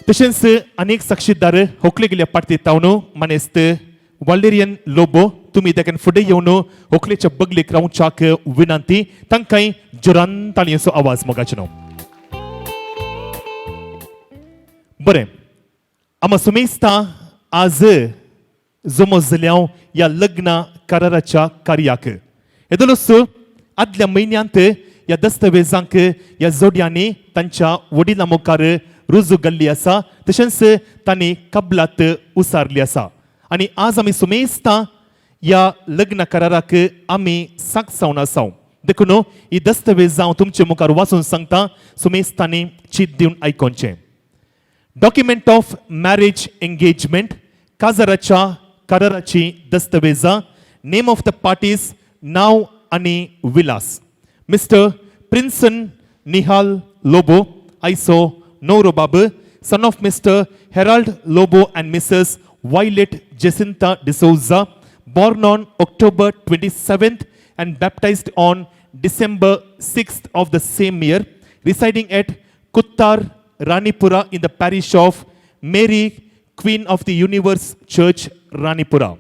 तशेंच अनेक साक्षीदार होकले गेल्या पार्थितावन मानेस्त वालेरियन लोबो तुमी देखून फुडें येवन होकलेच्या बगलेक रावच्याक विनंती. तांकांय जोरान ताळयेचो आवाज मोगाचेनो. बरें आमी सुमेस्तां आज जमोस जाल्या ह्या लग्न कराराच्या कार्याक येदलोच आदल्या म्हयन्यांत ह्या दस्तवेजांक ह्या जोड्यांनी तांच्या वडिलां मुखार रुजू घाल्ली आसा. तशेंच तांणी कबलात उसारली आसा आनी आज आमी सुमेस्तां ह्या लग्न कराराक आमी साक्षावन आसाव. देखून ही दस्तवेजां हांव तुमचे मुखार वाचून सांगता. सुमेस्तांनी चीत दिवन आयकोनचें. डॉक्युमेंट ऑफ मॅरेज एंगेजमेंट काजाराच्या कराराची दस्तवेजां. नेम ऑफ द पार्टीज नांव आनी विलास. मिस्टर प्रिन्सन निहाल लोबो आयचो न्हवरो बाब son of Mr. Herald Lobo and Mrs. Violet Jacinta D'Souza, born on October 27th and baptized on December 6th of the same year, residing at Kuttar, Ranipura in the parish of Mary, Queen of the Universe Church, Ranipura.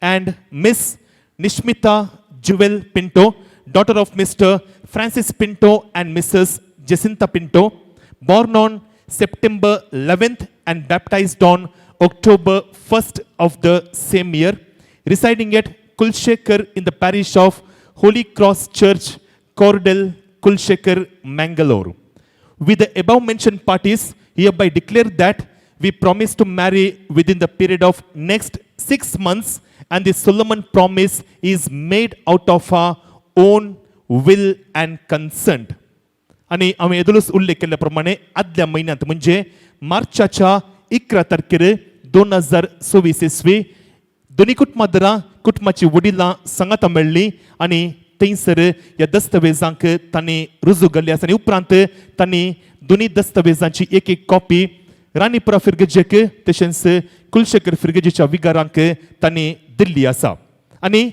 And Miss Nishmita Jewel Pinto, daughter of Mr. Francis Pinto and Mrs. Jacinta Pinto, born on September 11th and baptized on October 1st of the same year, residing at Kulshekar in the parish of Holy Cross Church, Cordell, Kulshekar, Mangalore. With the above mentioned parties, hereby declare that we promise to marry within the period of next 6 months, and the solemn promise is made out of our own will and consent. आणि आम्ही येदुलूच उल्लेख केल्याप्रमाणे आदल्या महिन्यात म्हणजे मार्चाच्या 11 तारखेर 2024 इसवी दोन्ही कुटुंबाची वडिलां सांगाता मेळ्ळी आनी थंयसर ह्या दस्तावेजांक तांणी रुजू घाल्ली आसा आनी उपरांत तांणी दोन्ही दस्तावेजांची एक कॉपी रानीपुरा फिरगजेक तशेंच कुलशेखर फिरगजेच्या विगारांक तांणी दिल्ली आसा. आनी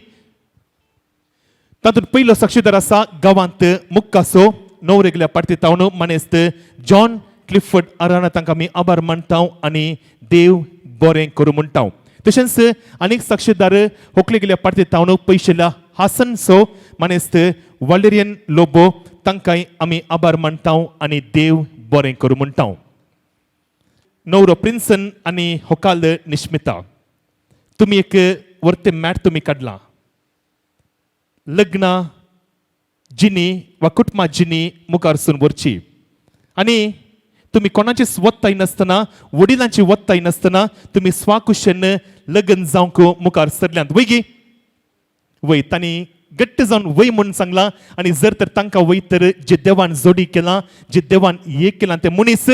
तातूंत पयलो साक्षीदार आसा गांवांत मुक्कासो न्हवरेगल्या पार्टीतावन मानेस्त जॉन क्लिफर्ड आराना तांकां आमी आभार मानता आनी देव बरें करूं म्हणटा. तशेंच आनीक साक्षीदार होकले गेल्या पार्टीतावन पयशेल्या हासन सो मानेस्त वालेरियन लोबो तांकांय आमी आभार मानता आनी देव बरें करूं म्हणटा. नवरो प्रिन्सन आनी होकाल निश्मिता, तुमी एक वर्ते मॅट तुमी काडला. लग्ना जिनी वा कुटुंबा जिनी मुखार सून व्हरची आनी तुमी कोणाचीच वत्ताय नासतना वडिलांची वत्ताय नासतना तुमी स्वाकुशेन लग्न जावंक मुखार सरल्यांत. वयगी वय तांणी घट्ट जावन वय म्हणून सांगलां आनी जर तर तांकां वय तर जे देवान जोडी केलां जे देवान एक केलां ते मनीस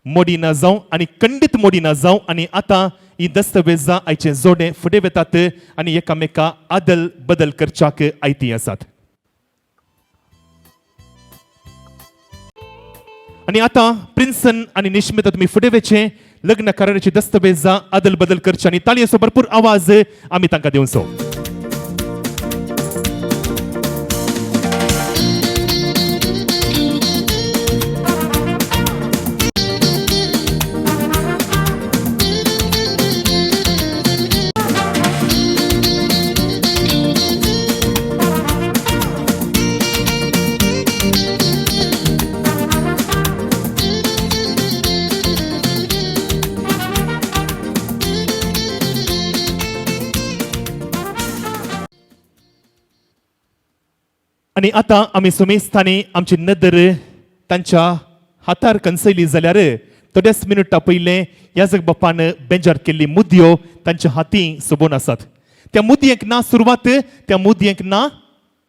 मोडी ना जावं आनी खंडीत मोडी ना जावं. आनी आतां ही दस्तावेजां आयचे जोडे फुडें वेतात आनी एकामेका आदल बदल करच्याक आयती आसात. आनी आतां प्रिन्सन आनी निश्मिता तुमी फुडें वेचे लग्न कराराची दस्तावेजां आदल बदल करचे आनी ताळयेचो भरपूर आवाज आमी तांकां दिवचो. आनी आतां आमी सुमेस्तांनी आमची नदर तांच्या हातार कंसयली जाल्यार थोड्याच मिनटां पयलें ह्या जग बापान बेंजार केल्ली मुदयो तांच्या हाती सोबून आसात. त्या मुदयेक ना सुरवात, त्या मुदयेक ना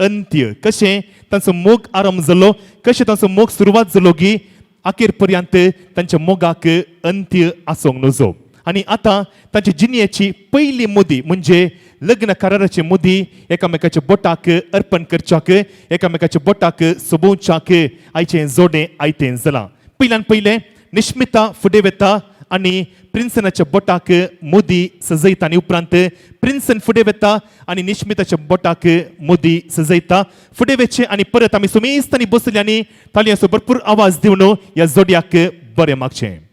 अंत्य. कशें तांचो मोग आरंभ जालो, कशें तांचो मोग सुरवात जालो की अखेर पर्यंत तांच्या मोगाक अंत्य आसूंक नजो. आनी आतां तांची जिणेची पयली मुदी म्हणजे लग्न कराराची मुदी एकामेकाच्या बोटाक अर्पण करच्याक एकामेकाच्या बोटाक सोबोवच्याक आयचें जोडें आयतें जालां. पयल्यान पयलें निश्मिता फुडें वेता आनी प्रिन्सनाच्या बोटाक मुदी सजयता आनी उपरांत प्रिन्सन फुडें वेता आनी निश्मिताच्या बोटाक मुदी सजयता. फुडें वेचे आनी परत आमी सुमेस्तांनी बसली आनी ताळयांचो भरपूर आवाज दिवन ह्या जोडयाक बरें मागचें.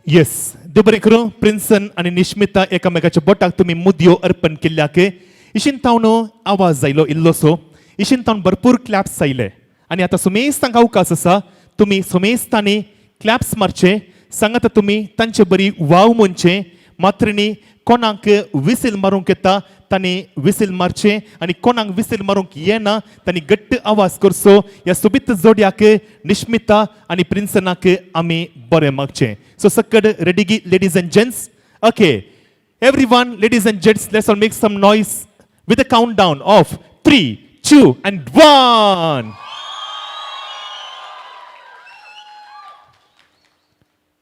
येस, देव बरें करूं. प्रिन्सन आनी निश्मिता एकामेकाच्या बोटाक तुमी मुदयो अर्पण केल्ल्याक इशिन तावन आवाज आयलो इल्लोसो. इशिन तावन भरपूर क्लॅप्स आयले आनी आतां सुमेस्तांक अवकाश आसा. तुमी सुमेस्तांनी क्लॅप्स मारचे. सांगात तुमी तांचे बरी वाव म्हणचे. मात्रिणी कोणाक विसील मारूंक येता तांणी विसील मारचे आनी कोणाक विसील मारूंक येना तांणी घट्ट आवाज करचो. ह्या सोबीत जोडयाक निश्मिता आनी प्रिन्सनाक आमी बरें मागचें. सो सकड ready ladies and gents. Okay everyone, ladies and gents, let's all make some noise with a countdown of 3, 2 and 1.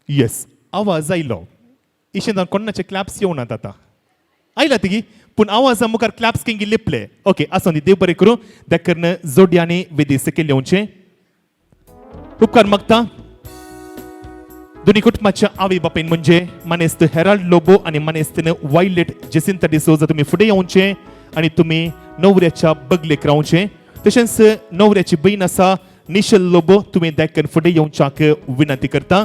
Yes, आवाज आयलो. इशें कोणाचे क्लॅप्स येवनात आतां. आयला तिगी पूण आवाजा मुखार क्लॅप्स केंगी लिपले ओके आसो न्ही देव बरें करूं देखून जोड्यांनी वेदी सकयल येवचें उपकार मागता दोन्ही कुटुंबाच्या आवय बापायन म्हणजे मनेस्त हेराल्ड लोबो आणि मनेस्तीन वायलेट जेसिंता डिसोजा तुम्ही फुडें येवचें आणि तुम्ही नवऱ्याच्या बगलेक रावचें तशेंच नवऱ्याची बहीण आसा निशल लोबो तुम्ही देखून फुडें येवच्याक विनंती करता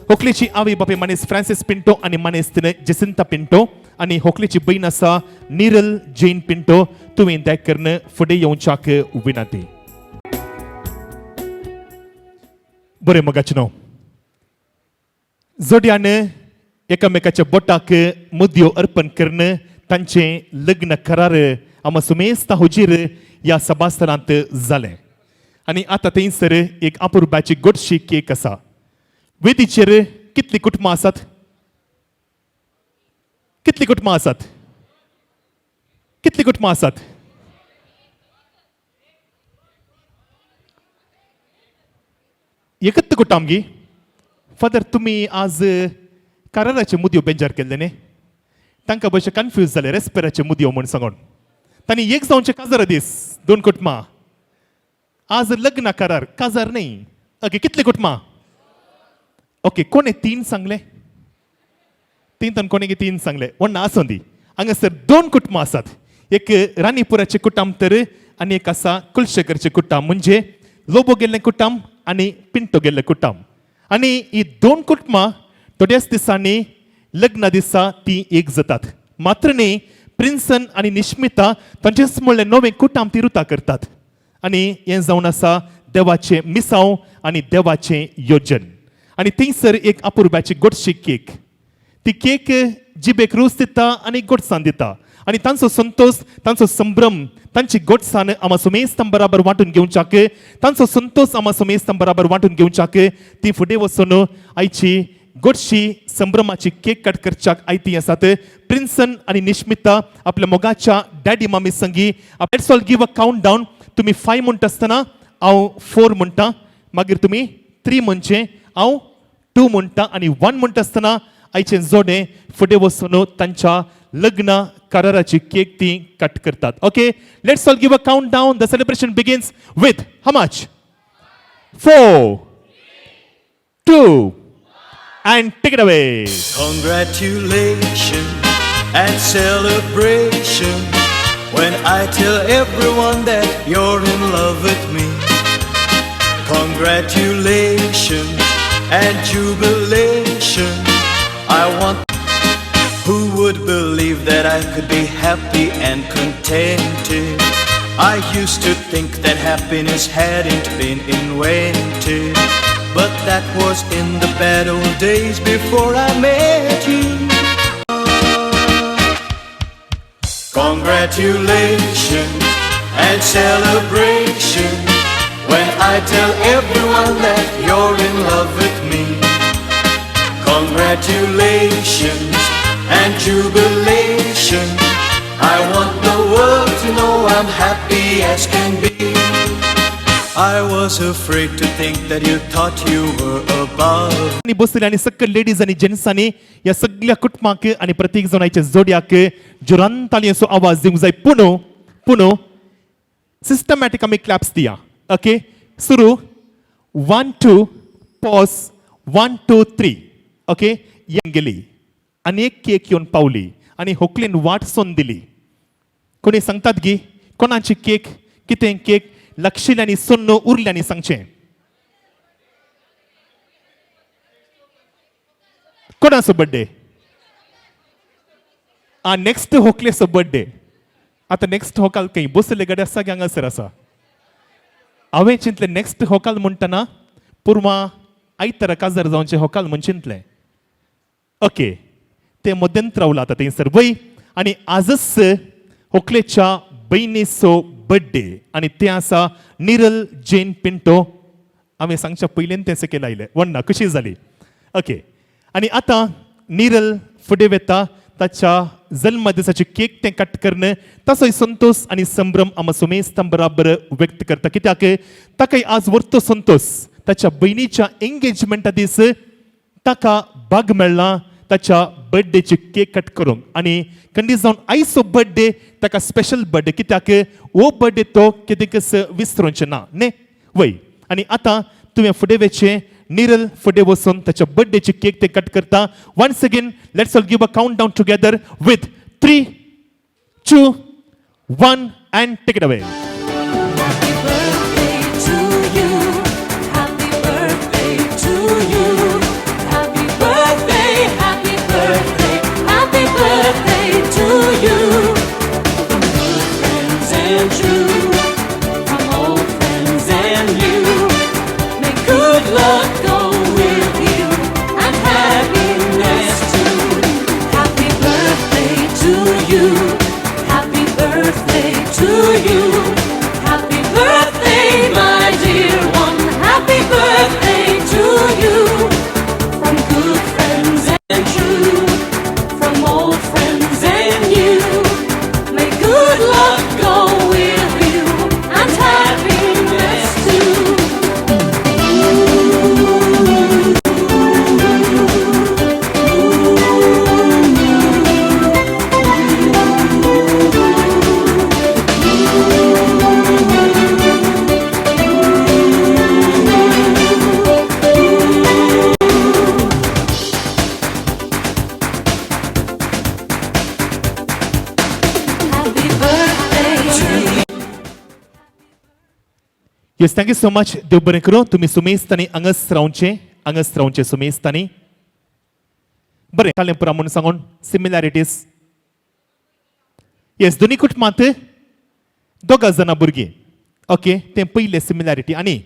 होकलेची आवय बापाय मनेस फ्रांसिस पिंटो आणि मनेस्तीन जेसिंता पिंटो आणि होकलेची बहीण आसा निरल जेन पिंटो तुम्ही देखून फुडें येवच्याक विनंती बरें मोगाचें न्हू जोड्यान एकामेकाच्या बोटाक मुद्यो अर्पण करणं तांचे लग्न करार आमा सुमेस्ता हुजीर ह्या सभास्थानांत जालें आनी आतां थंयसर एक अपुरबाची गोडशी केक आसा वेदीचेर कितलीं कुटुंबां आसात कितलीं कुटुंबां आसात कितलीं कुटुंबां आसात एकच कुटुंब गी फादर तुम्ही आज कराराचे मुदयो बेजार केल्ले न्ही तांकां बशे कन्फ्यूज जाले रेस्पेराचे मुदयो म्हूण सांगून तांणी एक जावचे काजार दीस दोन कुटुंबां आज लग्न करार काजार न्ही ओके कितले कुटुंबां ओके कोणे तीन सांगले तीन कोणेगे तीन सांगले वण्णा आसूं दी हांगासर दोन कुटुंबां आसात एक राणीपुराचे कुटुंब तर आनी एक आसा कुलशेकरचे कुटुंब म्हणजे लोबो गेल्लें कुटुंब आनी पिंटो गेल्लें कुटुंब आनी ही दोन कुटुंबां थोड्याच दिसांनी लग्ना दिसा ती एक जातात मात्र न्ही प्रिन्सन आनी निश्मिता तांचेच म्हणलें नवें कुटुंब ती रुता करतात आनी हें जावन आसा देवाचें मिसांव आनी देवाचें योजन आनी थंयसर एक अपुरब्याची गोडशी केक ती केक जिबेक रूच दिता आनी गोडसाण दिता आनी तांचो संतोष तांचो संभ्रम तांची गोडसाण आमा सुमेस्तां बराबर वांटून घेवच्याक तांचो संतोष आमा सुमेस्तां बराबर वांटून घेवच्याक ती फुडें वचून आयची गोडशी संभ्रमाची केक कट करच्याक आयती आसात प्रिन्सन आनी निश्मिता आपल्या मोगाच्या डॅडी मामी संगी let's all give a count down तुमी 5 म्हणटा आसतना हांव 4 म्हणटा मागीर तुमी 3 म्हणचें हांव 2 म्हणटा आनी 1 म्हणटा आसतना आयचें जोडें फुडें वचून तांच्या लग्न कराराची केक ती कट करतात okay let's all give a count down the celebration begins with how much 4 2 and take it away. Congratulations and celebration when I tell everyone that you're in love with me. Congratulations and jubilation. I want. Who would believe that I could be happy and contented? I used to think that happiness hadn't been invented. But that was in the bad old days before I met you. Congratulations and celebration when I tell everyone that you're in love with me. Congratulations and jubilation. I want the world to know I'm happy as can be. I was afraid to think that you thought you were above. आणि बसले आणि सकल ladies आणि जेंट्सांनी या सगळ्या कुटुंबाक आणि प्रत्येक जणांच्या जोड्याक जोरान तालयेचो आवाज दिवंक जाय पुनो सिस्टमॅटिक आमी क्लॅप्स दिया ओके सुरू 1 2 पॉज 1 2 3 ओके येन गेली आणि एक केक येवन पावली आणि होकलेन वाट सोन दिली कोणी सांगतात गी कोणाची केक कितें केक लक्षिल्यांनी सोन्नो उरल्यांनी सांगचें कोणाचो बर्थडे नेक्स्ट होकलेचो बर्थडे आतां नेक्स्ट होकाल खंय बसले गाडी आसा की हांगासर आसा हांवें चिंतलें नेक्स्ट होकाल म्हणटना पुरवां आयतारा काजार जावचें होकाल म्हण चिंतलें ओके ते मध्यंत रावला आतां थंयसर वय आनी आजच होकलेच्या बहिणीचो बर्थडे आनी तें आसा निरल जेन पिंटो हांवें सांगच्या पयलीं तें सकयल आयलें वण्णा कशी जाली ओके आनी आतां निरल फुडें वेता ताच्या जल्म दिसाची केक तें कट करणं ताचोय संतोष आनी संभ्रम आमा सुमेस्तां बराबर व्यक्त करता कित्याक ताकाय आज व्हरतो संतोष ताच्या बहिणीच्या एंगेजमेंटा दीस ताका भाग मेळ्ळा ताच्या बर्थडेची केक कट करूंक आनी कंडी जावन आयचो बर्थडे ताका स्पेशल बर्थडे कित्याक हो बर्थडे तो केदेंकच विसरूंचे ना न्ही वय आनी आतां तुवें फुडें वेचे निरल फुडें वचून ताच्या बर्थडेची केक ते कट करता once again let's all give a countdown together with 3, 2, 1 and take it away. Yes, thank you so much. देव बरें करूं. तुम्ही सुमेस्तानी हांगाच रावचे सुमेस्तानी. बरें कालें पुरा म्हणून सांगून सिमिलॅरिटीज. येस दोनी कुटुंबांत दोगा जाणां भुरगीं. ओके तें पयलें सिमिलॅरिटी आनी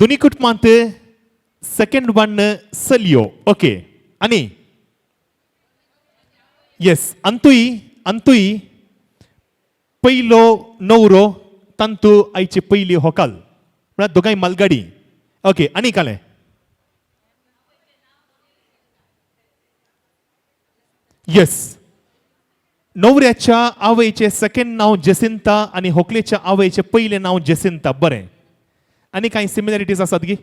दोनी कुटुंबांत सेकंड वन चलयो. ओके आनी येस अंतूय पयलो नवरो तांतू आयची पयली होकाल म्हळ्यार दोगांय मालगाडी. ओके आनी कालें येस नवऱ्याच्या आवयचें सेकंड नांव जेसिंता आनी होकलेच्या आवयचें पयलें नांव जेसिंता. बरें आनी कांय सिमिलॅरिटीज आसात गी.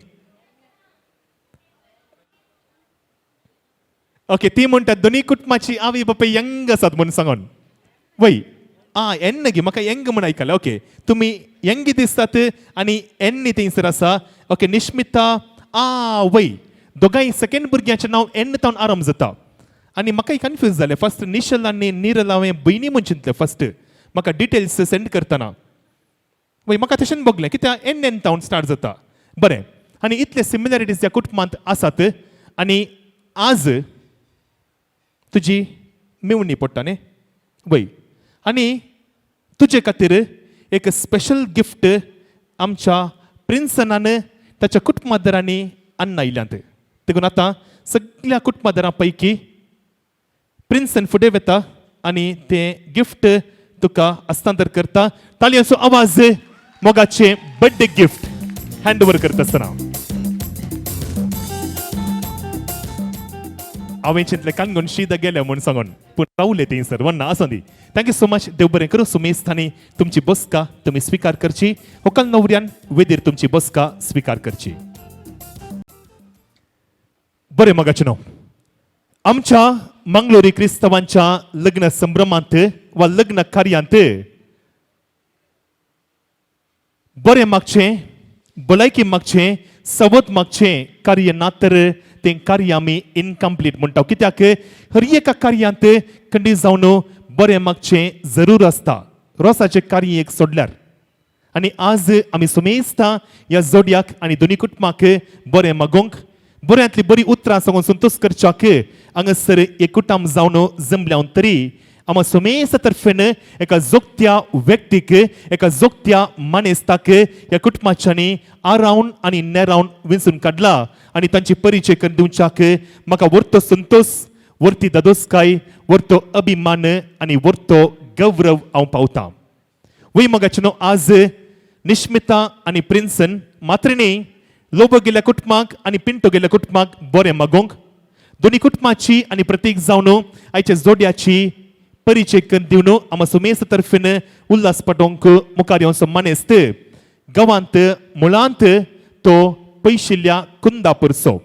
ओके ती म्हणटात दोनी कुटुंबाची आवय बापूय यंग आसात म्हणून सांगून वय एन्न गी म्हाका यंग म्हण आयकलें. ओके तुमी यंग दिसतात आनी एन्न थंयसर आसा. ओके निश्मिता वय दोगांय सेकंड भुरग्याचें नांव एन्न तावन आरंभ जाता आनी म्हाकाय कन्फ्यूज जालें फर्स्ट निशल आनी निरल हांवें भयणी म्हणून चिंतलें फर्स्ट म्हाका डिटेल्स सेंड करतना वय म्हाका तशें बगलें कित्याक एन तावन स्टार्ट जाता. बरें आनी इतले सिमिलॅरिटीज ह्या कुटुंबांत आसात आनी आज तुजी मेवणी पडटा न्ही वय आनी तुजे खातीर एक स्पेशल गिफ्ट आमच्या प्रिन्सनान ताच्या कुटुंबादारांनी हाडून आयल्यांत. देखून आतां सगळ्या कुटुंबादारां पैकी प्रिन्सन फुडें वेता आनी तें गिफ्ट तुका हस्तांतर करता. तालयांचो आवाज मोगाचें बर्थडे गिफ्ट हँड ओवर करता आसतना हांवें चिंतलें काणगोण शीद गेलें म्हूण सांगून पूण रावलें थंयसर वन्ना आसूं दी. Thank you so much. देव बरें करूं. सुमेस्थानी तुमची बसका तुमी स्विकार करची. होकल नवऱ्यान वेदीर तुमची बसका स्विकार करची. बरें मोगाचें न्हू आमच्या मंगलोरी क्रिस्तांवांच्या लग्न संभ्रमांत वा लग्न कार्यांत बरें मागचें भलायकी मागचें सवत मागचें कार्य ना तर तें कार्य आमी इनकम्प्लीट म्हणटा. कित्याक हर एका कार्यांत खंडी जावन बरें मागचें जरूर आसता रोसाचें कार्य एक सोडल्यार. आनी आज आमी सुमेस्तां ह्या जोड्याक आनी दोनी कुटुंबाक बरें मागोवंक बऱ्यांतली बरी उतरां सांगून संतोश करच्याक हांगासर एकूटाम जावन जमल्यावन तरी आमी सुमेस्त तर्फेन एका जोगत्या व्यक्तीक एका जोगत्या मानेस्ताक ह्या कुटुंबाच्यांनी आरावन आनी नेरावन विंचून काडला आनी तांची परिचय करून दिवच्याक म्हाका वर्तो संतोष वर्ती दादोसकाय वर्तो अभिमान आनी वर्तो गौरव हांव पावतां. वय मोगाचें आज निश्मिता आनी प्रिन्सन मात्रिनी लोबो गेल्या कुटुंबाक आनी पिंटो गेल्या कुटुंबाक बरें मागोवंक दोनी कुटुंबाची आनी प्रत्येक जावन आयच्या जोड्याची परिचय करून दिवन आमी सुमेस्त तर्फेन उल्हास पाठोवंक मुखार येवचो मानेस्त गांवांत मुळांत तो पयशिल्ल्या कुंदापूरचो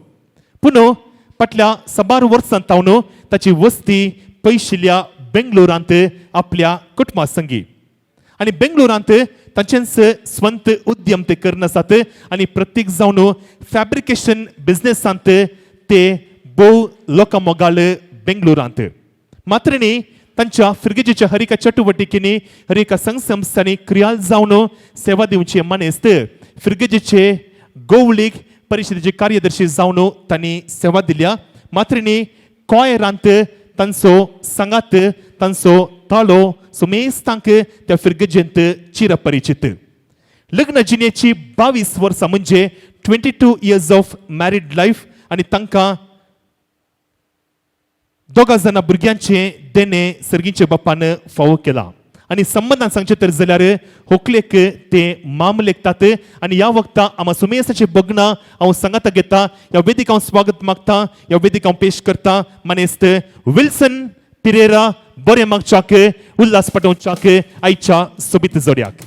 पूण फाटल्या सबार वर्सां तावन ताची वस्ती पयशिल्ल्या बेंगलोरांत आपल्या कुटुंबा संगी आनी बेंगलोरांत तांचेंच स्वंत उद्यम ते करन आसात आनी प्रत्येक जावन फॅब्रिकेशन बिझनेसांत ते भोव लोकां मोगाळ बेंगलोरांत मात्र न्ही तांच्या फिरगेजीच्या हरिका चटुवटिकेनी हरिका संस्थांनी क्रियाल जावन सेवा दिवची मानेस्त फिरगेजीचे गोवळीक परिशदेचे कार्यदर्शी जावन तांणी सेवा दिल्या मात्र न्ही कोयरांत तांचो सांगात तांचो ताळो सुमेस्तांक त्या फिरगेजेंत चिरपरिचित लग्न जिणेची 22 वर्सां म्हणजे 22 years ऑफ मॅरीड लायफ आनी तांकां दोगा जाणां भुरग्यांचे देणे सर्गींचे बापान फावो केला आनी संबंदान सांगचे तर जाल्यार होकलेक ते माम लेखतात आनी ह्या वक्ता आम्हा सुमेसाचे बगना हांव सांगाता घेता ह्या वेदिक हांव स्वागत मागता ह्या वेदिक हांव पेश करता मानेस्त विल्सन पिरेरा बरे मागच्याक उल्हास पाठोवच्याक आयच्या सोबीत जोड्याक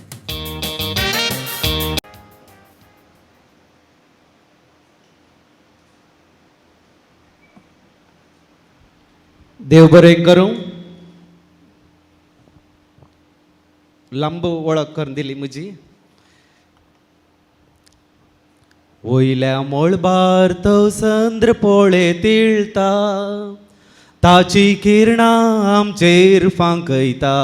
देव बरें करूं लांब वळख करून दिली म्हजी वयल्या मोळबार तवसंद्र पोळे तिळता ताची किरणां आमचेर फांकयता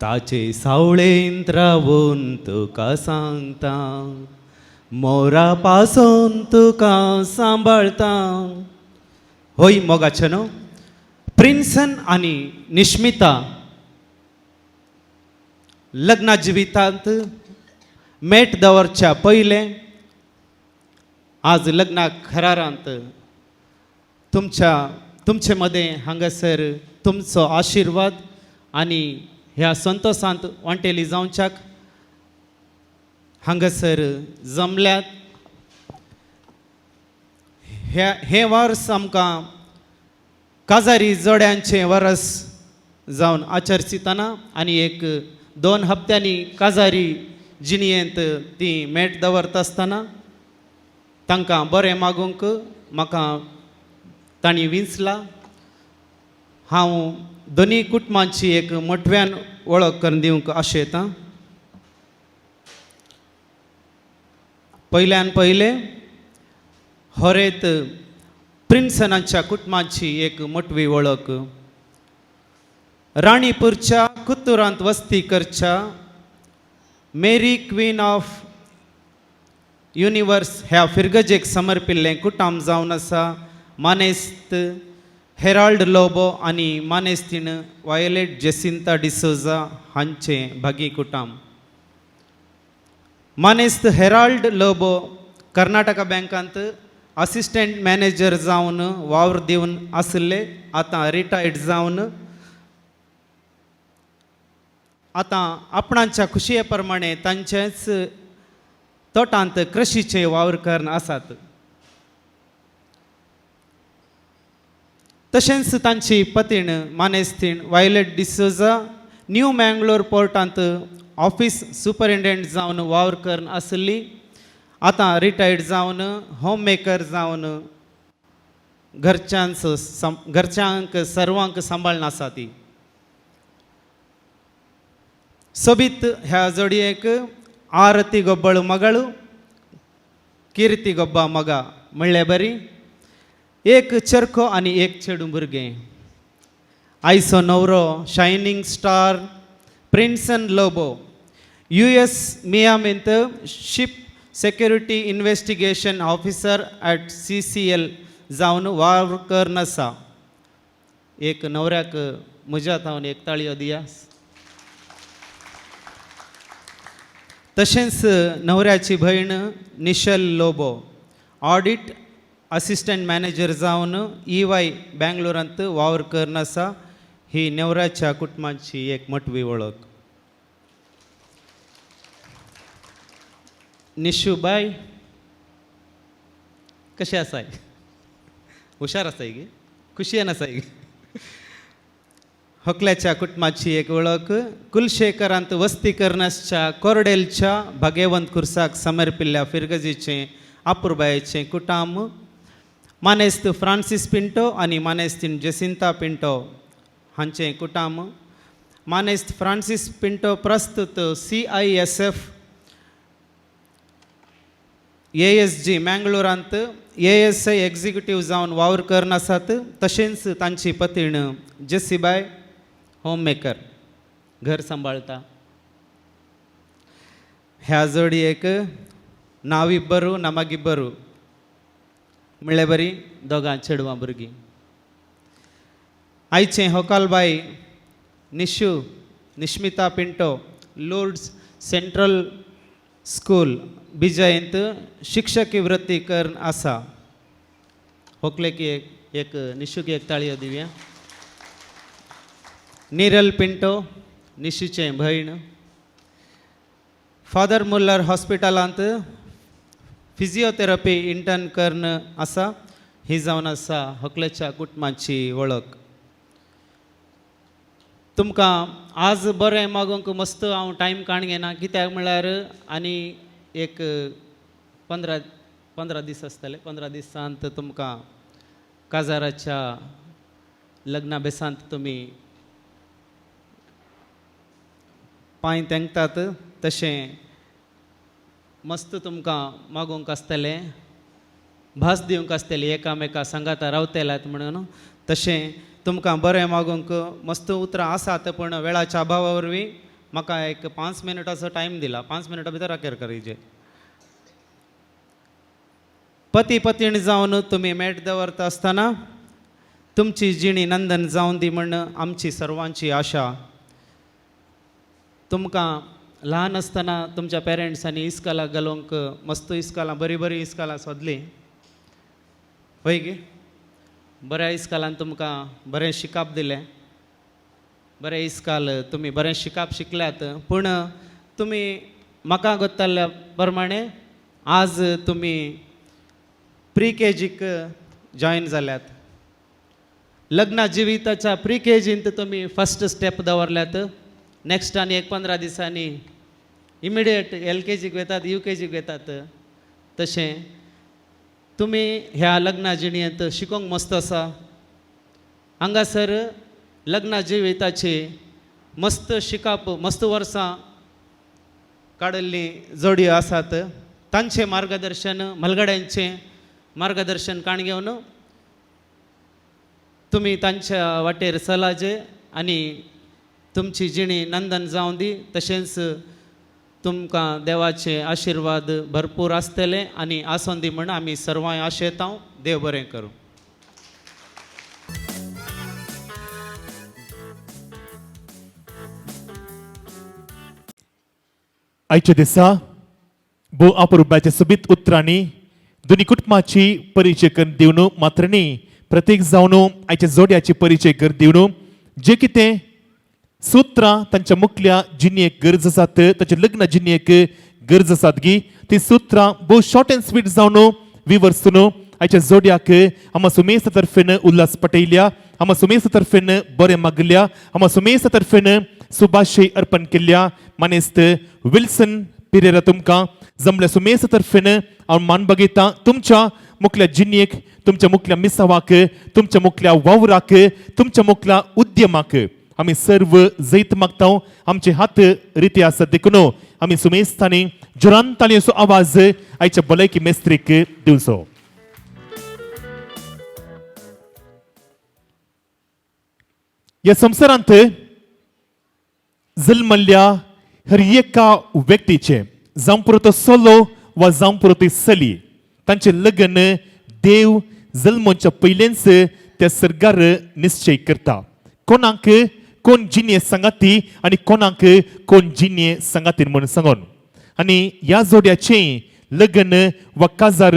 ताचे सावळेंत रावून तुका सांगता मोरा पासून तुका सांबाळता होय मोगाचे न्हू प्रिन्सन आनी निश्मिता लग्ना जिवितांत मेट दवरच्या पयले आज लग्नाक खरारांत तुमचे मदें हांगासर तुमचो आशिर्वाद आनी ह्या संतोषांत वांटेली जावच्याक हांगासर जमल्यात हे वर्स आमकां काजारी जोड्यांचे वरस जावन आचरचितना आनी एक 2 हप्त्यांनी काजारी जिणयेंत ती मेट दवरता आसतना तांकां बरें मागूंक म्हाका तांणी विंचला हांव दोनी कुटुंबांची एक मोठव्यान वळख करून दिवंक आशेतां पयल्यान पयले होरेत प्रिन्सनाच्या कुटुंबाची एक मोठवी वळख राणीपूरच्या कुत्तुरांत वस्ती करच्या मेरी क्वीन ऑफ युनिवर्स ह्या फिरगजेक समर्पिल्लें कुटाम जावन आसा मानेस्त हेराल्ड लोबो आनी मानेस्तीन वायोलेट जेसिंता डिसोजा हांचे भागी कुटाम मानेस्त हेराल्ड लोबो कर्नाटका बँकांत असिस्टंट मॅनेजर जावन वावर दिवन आसले आतां रिटायर्ड जावन आतां आपणाच्या खुशये प्रमाणे तांचेच तोटांत कृशीचे वावर करून आसात तशेंच तांची पतीण मानेस्तीण वायोलेट डिसोजा न्यू मँगलोर पोर्टांत ऑफिस सुपरिटेंडंट जावन वावर करून आसली आतां रिटायर्ड जावन होम मेकर जावन घरच्यांक सर्वांक सांबाळून आसा ती सोबीत ह्या जोडयेक आरती गोब्बळ मगळू कीर्ती गोब्बा मगा म्हणलें बरी एक चरखो आनी एक चेडूं भुरगें आयचो नवरो shining star Prinson Lobo US मियामींत ship security investigation officer at CCL जावन वावर करून आसा एक नवऱ्याक म्हज्या हातावन एक ताळयो दिया तशेंच नवऱ्याची भयण initial Lobo audit assistant manager जावन EY बँगलोरांत वावर करून आसा ही नवऱ्याच्या कुटुंबाची एक मोठवी वळख निशूबाई कशें आसाय हुशार आसाय गे खुशयेन आसाय गे होकल्याच्या कुटुंबाची एक वळख कुलशेखरांत वस्ती करनासच्या कोरडेलच्या भाग्यवंत खुर्साक समर्पिल्ल्या फिरगजीचें आपुरबायेचें कुटाम मानेस्त फ्रांसीस पिंटो आनी मानेस्तीन जेसिंता पिंटो हांचे कुटुंब. मानेस्त फ्रांसीस पिंटो प्रस्तुत CISF ASG मँगलोरांत ASI एक्झिक्युटीव जावन वावर करन आसात. तशेंच तांची पत्नी जेसीबाय होममेकर घर सांबाळटा. ह्या जोडयेक नाव इब्बरू नमाग इब्बरू म्हणल्यार बरी दोगां चेडवां भुरगीं. आयचे होकालबाई निश्मिता पिंटो लोर्ड्स सेंट्रल स्कूल बिजयंत शिक्षकी वृत्ती करून आसा. होकलेक एक निशूक एक ताळयो दिवया. नीरल पिंटो निशूचे भयण. फादर मुल्लर हॉस्पिटलांत फिजिओथेरपी इंटर्न करून आसा. ही जावन आसा होकलेच्या कुटुंबाची वळख. तुमकां आज बरें मागोवंक मस्त हांव टायम काण घेना, कित्याक म्हळ्यार आनी एक 15 दीस आसतले. 15 दिसांत तुमकां काजाराच्या लग्ना बेसांत तुमी पांय तेंगतात. तशें मस्त तुमकां मागोवंक आसतलें, भास दिवंक आसतली, एकामेका सांगाता रावतेल्यात म्हणून. तशें तुमकां बरें मागोवंक मस्त उतरां आसात, पूण वेळाच्या अभावा वरवीं म्हाका एक 5 मिनटाचो टायम दिला. 5 मिनटां भितर अखेर करीजे. पती पत्नी जावन तुमी मेट दवरता आसतना तुमची जिणी नंदन जावन दी म्हण आमची सर्वांची आशा. तुमकां ल्हान आसतना तुमच्या पेरंट्सांनी इस्कालाक घालूंक मस्त इस्कालां बरीं इस्कालां सोदलीं. पळय गे, बऱ्या इस्कालान तुमकां बरें शिकाप दिलें. बरें इस्काल तुमी बरें शिकाप शिकल्यात. पूण तुमी म्हाका गोत्ताल्या प्रमाणे आज तुमी प्री केजीक जॉयन जाल्यात. लग्ना जिविताच्या प्री केजींत तुमी फस्ट स्टेप दवरल्यात. नेक्स्ट आनी एक 15 दिसांनी इमिडिएट LKGक वेतात, UKGक वेतात. तशें तुमी ह्या लग्ना जिणेंत शिकोवंक मस्त आसा. हांगासर लग्ना जिविताची मस्त शिकाप मस्त वर्सां काडिल्ली जोडयो आसात. तांचें मार्गदर्शन मलगड्यांचें मार्गदर्शन काण घेवन तुमी तांच्या वाटेर चलाजे आनी तुमची जिणी नंदन जावं दी. तशेंच तुमकां देवाचे आशिर्वाद भरपूर आसतले आनी आसूं दी म्हण आमी सर्वांय आशेतांव. देव बरें करूं. आयच्या दिसा भोव अपरुपाच्या सोबीत उतरांनी दोनी कुटुंबाची परिचय करून दिवन मात्रनी प्रत्येक जावन आयच्या जोड्याची परिचय करून दिवन जे कितें सुत्रां तांच्या मुखल्या जिणेक गरज आसात, ताच्या लग्न जिणेक गरज आसात गी, ती सुत्रां भोव शॉर्ट एंड स्वीट जावन विवरसून आयच्या जोड्याक आमा सुमेस तर्फेन उल्हास पटयल्या, आमा सुमेस तर्फेन बरें मागल्या, आमा सुमेस तर्फेन सुभाषय अर्पण केल्या. मानेस्त विल्सन पिरेरा तुमकां जमल्या सुमेस तर्फेन हांव मान बागयतां. तुमच्या मुखल्या जिणेक, तुमच्या मुखल्या मिसावाक, तुमच्या मुखल्या वावराक, तुमच्या मुखल्या उद्यमाक आमी सर्व जैत मागता. आमचे हात रिती आसत देखून आमी सुमेस्तांनी जोरान ताळयेचो आवाज आयच्या भलायकी मेस्त्रीक दिवचो. ह्या संवसारांत जल्मल्ल्या हर एका व्यक्तीचे जावं पुरो तो सोलो वा जावं पुरो ती चली, तांचें लग्न देव जल्मोवच्या पयलेंच त्या सर्गार निश्चय करता. कोणाक कोण जिणे सांगाती आनी कोणाक कोण जिणे सांगातीन म्हणून सांगून. आनी ह्या जोड्याचें लग्न वा काजार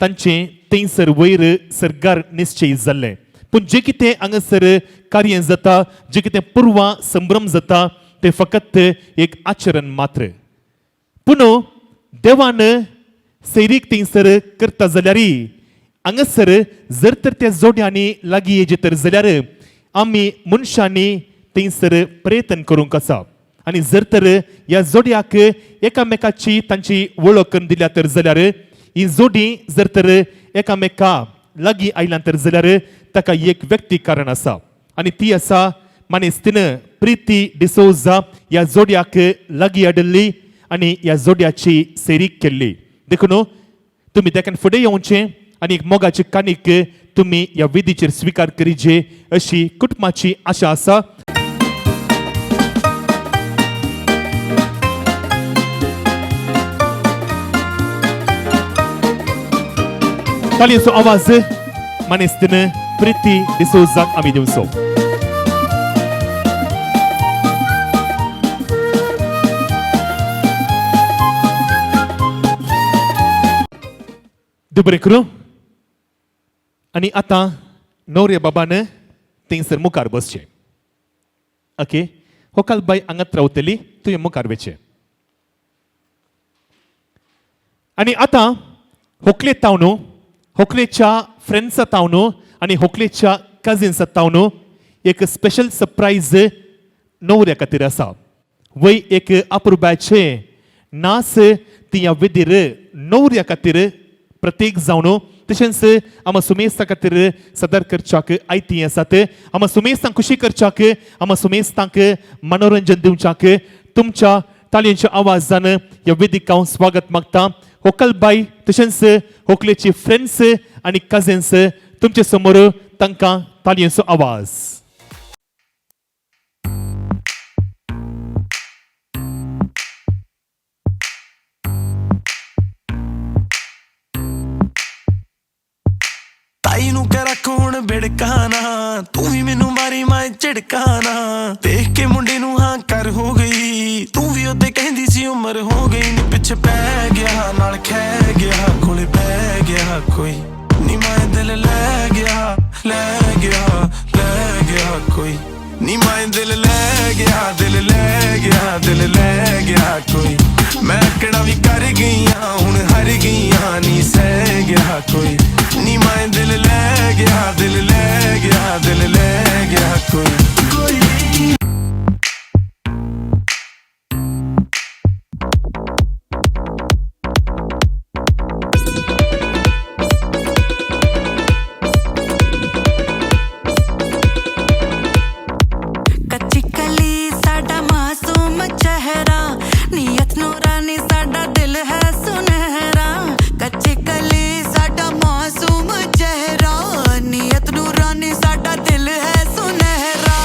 तांचें थंयसर वयर सर्गार निश्चय जाल्लें. पूण जें कितें हांगासर कार्य जाता, जें कितें पुर्वा संभ्रम जाता, तें फकत एक आचरण मात्र. पूण देवान सैरीक थंयसर करता जाल्यारय हांगासर जर तर त्या जोड्यांनी लागीं येजे तर जाल्यार आमी मनशांनी थंयसर प्रयत्न करूंक आसा. आनी जर तर ह्या जोड्याक एकामेकाची तांची वळख करून दिल्या तर जाल्यार ही जोडी जर तर एकामेका लागीं आयलां तर जाल्यार ताका एक व्यक्ती कारण आसा आनी ती आसा मानेस्तीन प्रिती डिसोजा ह्या जोड्याक लागीं हाडली आनी ह्या जोड्याची सेरीक केल्ली देखून तुमी देखून फुडें येवचें आनी एक मोगाची कानीक तुमी ह्या विधीचेर स्विकार करीचे अशी कुटुंबाची आशा आसा. तालयेचो आवाज मानेस्तीन प्रिती डिसोजाक आमी दिवचो. देव बरें करूं. आनी आतां न्हवऱ्या बाबान थंयसर मुखार बसचें. ओके होकाल बाय हांगात रावतली तुवें मुखार वचचें. आनी आतां होकले ताव न्हू होकलेच्या फ्रेंड्स ताव न्हू आनी होकलेच्या कजिन्स ताव न्हू एक स्पेशल सरप्रायज न्हवऱ्या खातीर आसा. वय एक अपुरबायचे नास ती ह्या विधीर न्हवऱ्या खातीर प्रत्येक जावन तशेंच आमी सुमेस्ता खातीर सादर करच्याक आयती आसात. आमी सुमेस्तांक खुशी करच्याक आमी सुमेस्तांक मनोरंजन दिवच्याक तुमच्या तालयेच्या आवाजान ह्या विधीक हांव स्वागत मागता. होकलबाई तशेंच होकलेची फ्रेंड्स आनी कजिन्स तुमचे समोर तांकां तालयेचो आवाज. ਤਾਈ ਨੂੰ ਕਹਿ ਰੱਖ ਹੁਣ ਬਿੜਕਾਣਾ ਤੂੰ ਵੀ ਮੈਨੂੰ ਮਾਰੀ ਮੈਂ ਝਿੜਕਾਣਾ ਦੇਖ ਕੇ ਮੁੰਡੇ ਨੂੰ ਹਾਂ ਕਰ ਹੋ ਗਈ ਤੂੰ ਵੀ ਉਹਦੇ ਕਹਿੰਦੀ ਸੀ ਉਮਰ ਹੋ ਗਈ ਨੀ ਪਿੱਛੇ ਪੈ ਗਿਆ ਨਾਲ ਖਹਿ ਗਿਆ ਕੋਲੇ ਬਹਿ ਗਿਆ ਕੋਈ ਨੀ ਮੈਂ ਦਿਲ ਲੈ ਗਿਆ ਕੋਈ ਨੀ ਮੈਂ ਦਿਲ ਲੈ ਗਿਆ ਦਿਲ ਲੈ ਗਿਆ ਕੋਈ ਮੈਂ ਕਿਹੜਾ ਵੀ ਕਰ ਗਈਆਂ ਹੁਣ ਹਰ ਗਈਆਂ ਨੀ ਸਹਿ ਗਿਆ ਕੋਈ ਨੀ ਮੈਂ ਦਿਲ ਲੈ ਗਿਆ ਕੋਈ ਕੱਚੀ ਕਲੀ ਸਾਡਾ ਮਾਸੂਮ ਚਿਹਰਾ ਨੀਅਤ ਨੂਰਾਨੀ ਸਾਡਾ ਦਿਲ ਹੈ ਸੁਨਹਿਰਾ ਕੱਚੀ ਕਲੀ ਸਾਡਾ ਮਾਸੂਮ ਚਿਹਰਾ ਨੀਅਤ ਨੂਰਾਨੀ ਸਾਡਾ ਦਿਲ ਹੈ ਸੁਨਹਿਰਾ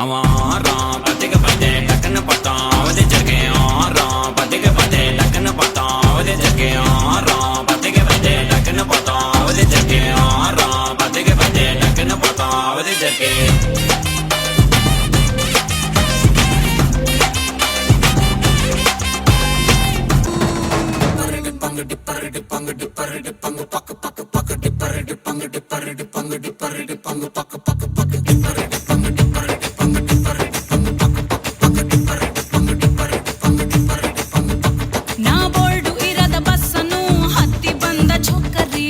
पतिक पते डकन पता वदे जगे पतिक पते डकन पता वदे जगे पतिक पते डकन पता वदे जगे पतिक पते डकन पता वदे जगे ನಾ ಬೋರ್ಡು ಇರದ ಬಸ್ಸನು ಹತ್ತಿ ಬಂದ ಚೊಕ್ಕರಿ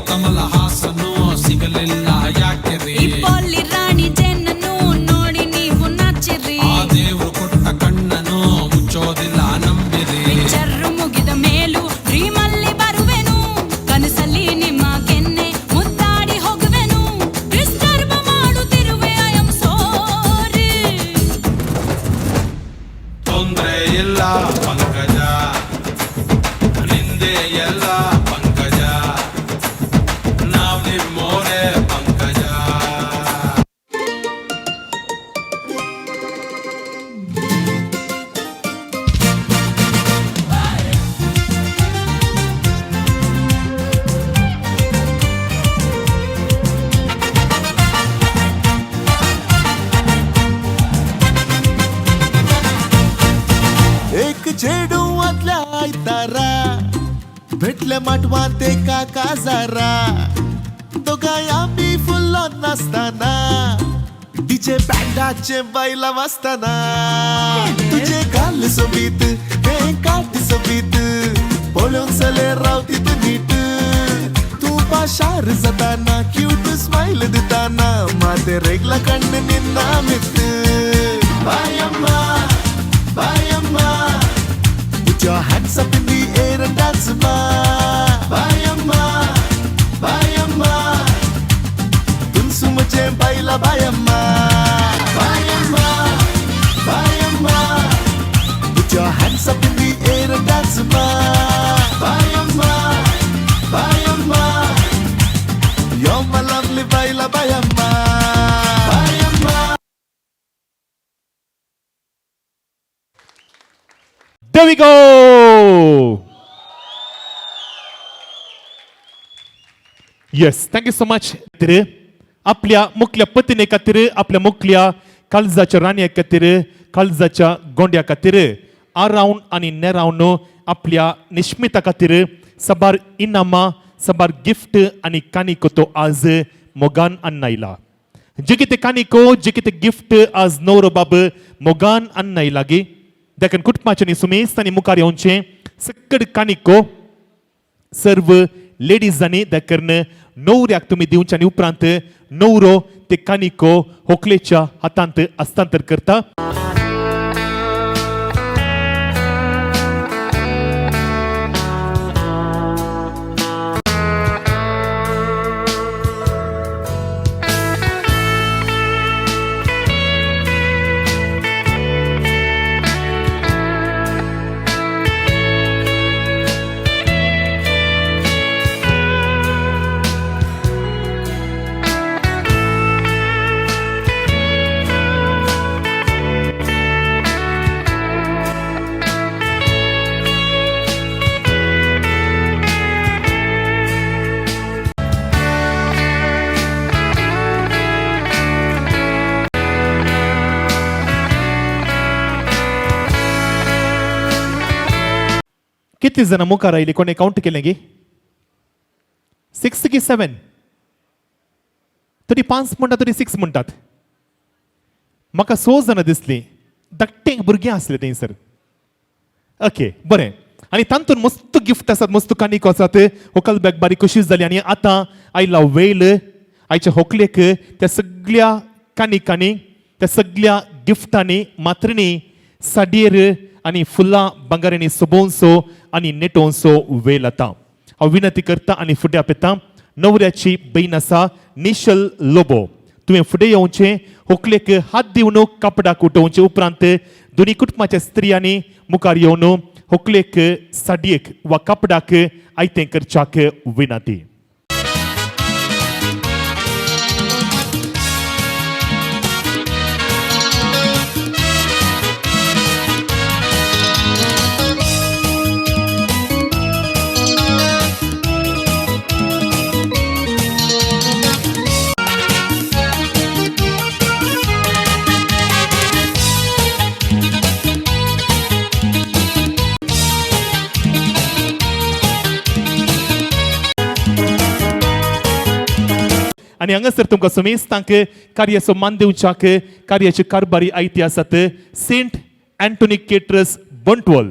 ಕಮಲ ಹಾಸನು ಸಿಗಲಿಲ್ಲ ಯಾಕೆ ರೀ ಇಪ್ಪಲ್ಲಿ ರಾಣಿ ಜೆನ್ನನು ನೋಡಿ ನೀವು ನಾಚಿರಿ ದೇವ್ರು ಕೊಟ್ಟ ಕಣ್ಣನು ಮುಚ್ಚೋದಿಲ್ಲ ನಂಬಿರಿ ಪಿಕ್ಚರ್ ಮುಗಿದ ಮೇಲೂ ಡ್ರೀಮಲ್ಲಿ ಬರುವೆನು ಕನಸಲ್ಲಿ ನಿಮ್ಮ ಕೆನ್ನೆ ಮುದ್ದಾಡಿ ಹೋಗುವೆನು ಡಿಸ್ಟರ್ಬ್ ಮಾಡುತ್ತಿರುವೆ ಐ ಆಮ್ ಸಾರಿ ತೊಂದ್ರೆ ಇಲ್ಲ ಪಂಕಜ ನಿಂದೆ ಎಲ್ಲ ಪಂಕಜ ನಾವ್ ನಿಮ್ಮೋರೆ ಪಂಕಜ एक झेडू आतल्या आयतारा भेटले माटवा ते काका जारा दोगांय आमी फुल्लो नासतना डीजे बँडाचे बैला वाजताना तुझे गाल सोबीत हे काट सोबीत पळोवन चले रावती तू नीट तू पाशार जाताना क्यूट स्माइल दिताना माते रेगला कण्ण निन्ना मित बायम्मा बायम्मा put your hands up in the air and dance ma bayamma bayamma tunsu mujhe baila bayamma bayamma bayamma put your hands up in the air and dance ma bayamma bayamma you're my lovely baila bayamma bayamma. There we go. Yes, thank you so much. आपल्या मुखल्या पत्नी खातीर आपल्या मुखल्या काळजाच्या राणये खातीर काळजाच्या गोंड्या खातीर आरावन आनी नेरावन आपल्या निश्मिता खातीर सबार इनामां सबार गिफ्ट आनी कानिको तो आज मोगान आयला जे कितें कानिको जे कितें गिफ्ट आज नवरो बाब मोगान आयला गे देखून कुटुंबाचे सुमेस्त आनी मुखार येवचे सकड कानिको सर्व लेडीजांनी देखून नवऱ्याक तुमी दिवचे आनी उपरांत नवरो ते कानिको व्हंकलेच्या हातांत हस्तांतर करता. किती जण मुखार आयली कोणी काउंट केलें गे 6 की 7 तरी 5 म्हणटा तरी 6 म्हणटात म्हाका 6 जण दिसली धाकटे भुरगीं आसले थंयसर ओके बरें आनी तातूंत मस्त गिफ्ट आसात मस्त कानीको आसात व्हंकल बॅग बारीक कशीच जाली आनी आतां आयला वेळ आयच्या व्हंकलेक त्या सगळ्या कानिकांनी त्या सगळ्या गिफ्टांनी मात्रिनी साडयेर आनी फुलां भांगारांनी सोबोवनसो आनी नेटोवनसो वेळ आतां हांव विनंती करता आनी फुडें आपयता नवऱ्याची बहीण आसा निशल लोबो तुवें फुडें येवचें व्हंकलेक हात दिवन कापडाक उठोवचे उपरांत दोनी कुटुंबाच्या स्त्रियांनी मुखार येवन व्हंकलेक साडयेक वा कापडाक आयतें करच्याक विनंती. आनी हांगासर तुमकां सुमेस्तांक कार्याचो मान दिवच्याक कार्याची कारभारी आयती आसात सेंट अँटोनी केट्रस बंटवल.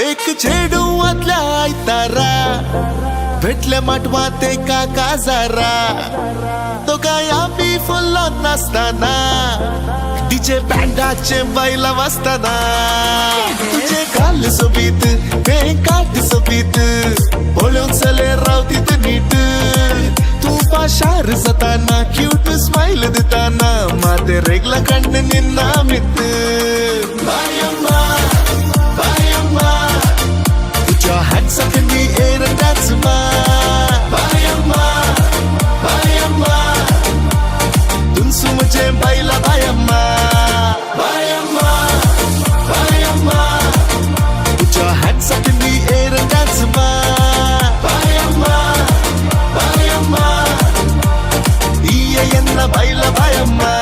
एक चेडूवातल्या आयतारा भेटले माटवात एका काजारा तो काय आम्ही फुल्लो नासताना डीजे बँडाचे बैला वाजताना तुझे काल सोबीत ते काट सोबीत बोलून चले रावतीत नीट तू पाशार जाताना क्यूट स्माइल देताना माते रेगला कण्ण निन्ना मित बायम्मा बायम्मा put your hands up in the air and dance ma bayamma bayamma dunsu mujhe baila bayamma bayamma bayamma put your hands up in the air and dance ma bayamma bayamma iya enna baila bayamma.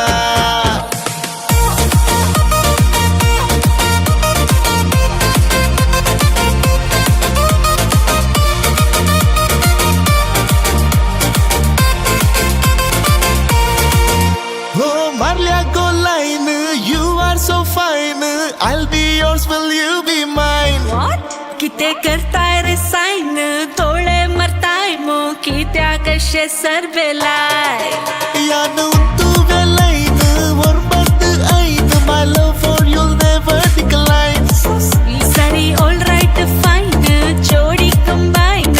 I'll be yours, will you be mine? What? किते करताय रे sign थोडे मरताय मो कित्या कशे सरबेलाय यानु तू valine वरबत आइन my love for you'll never decline. Sunny, all right, fine, jodi combine.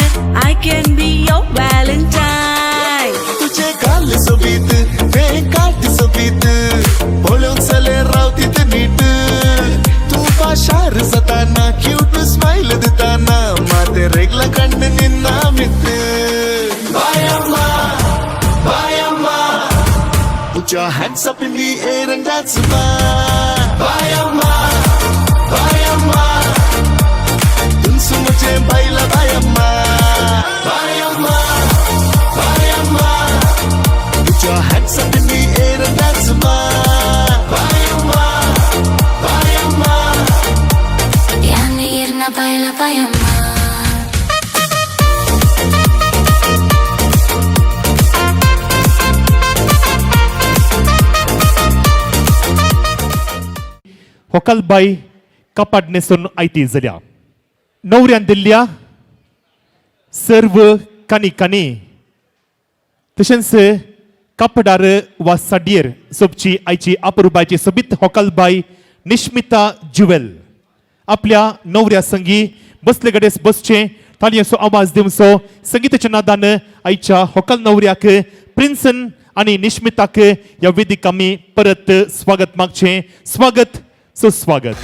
I can be your Valentine. तुझे काल सोबीत ते काट सोबीत बोलून चले रावतीत नीट तू पाशार जाताना क्यूट स्माइल देताना माते रेगला कण्ण निन्ना मित बायम्मा बायम्मा put your hands up in the air and dance ma bayamma bayamma dunsu mujhe baila bayamma bayamma bayamma put your hands up in the air and dance ma bayamma bayamma Yani irna baila bayamma. होकलबाई कपाट नेसून आयती जाल्या नवऱ्यान दिल्ल्या सर्व कानी कानी तशेंच कपडार वा साडयेर सोबची आयची अपरुबायची सोबीत होकलबाई निश्मिता जुवेल आपल्या नवऱ्या संगी बसले कडेस बसचे तालयेचो आवाज दिवचो संगीताच्या नादान आयच्या होकल नवऱ्याक प्रिन्सन आनी निश्मिताक ह्या वेदिक आमी परत स्वागत मागचे स्वागत सुस्वागत.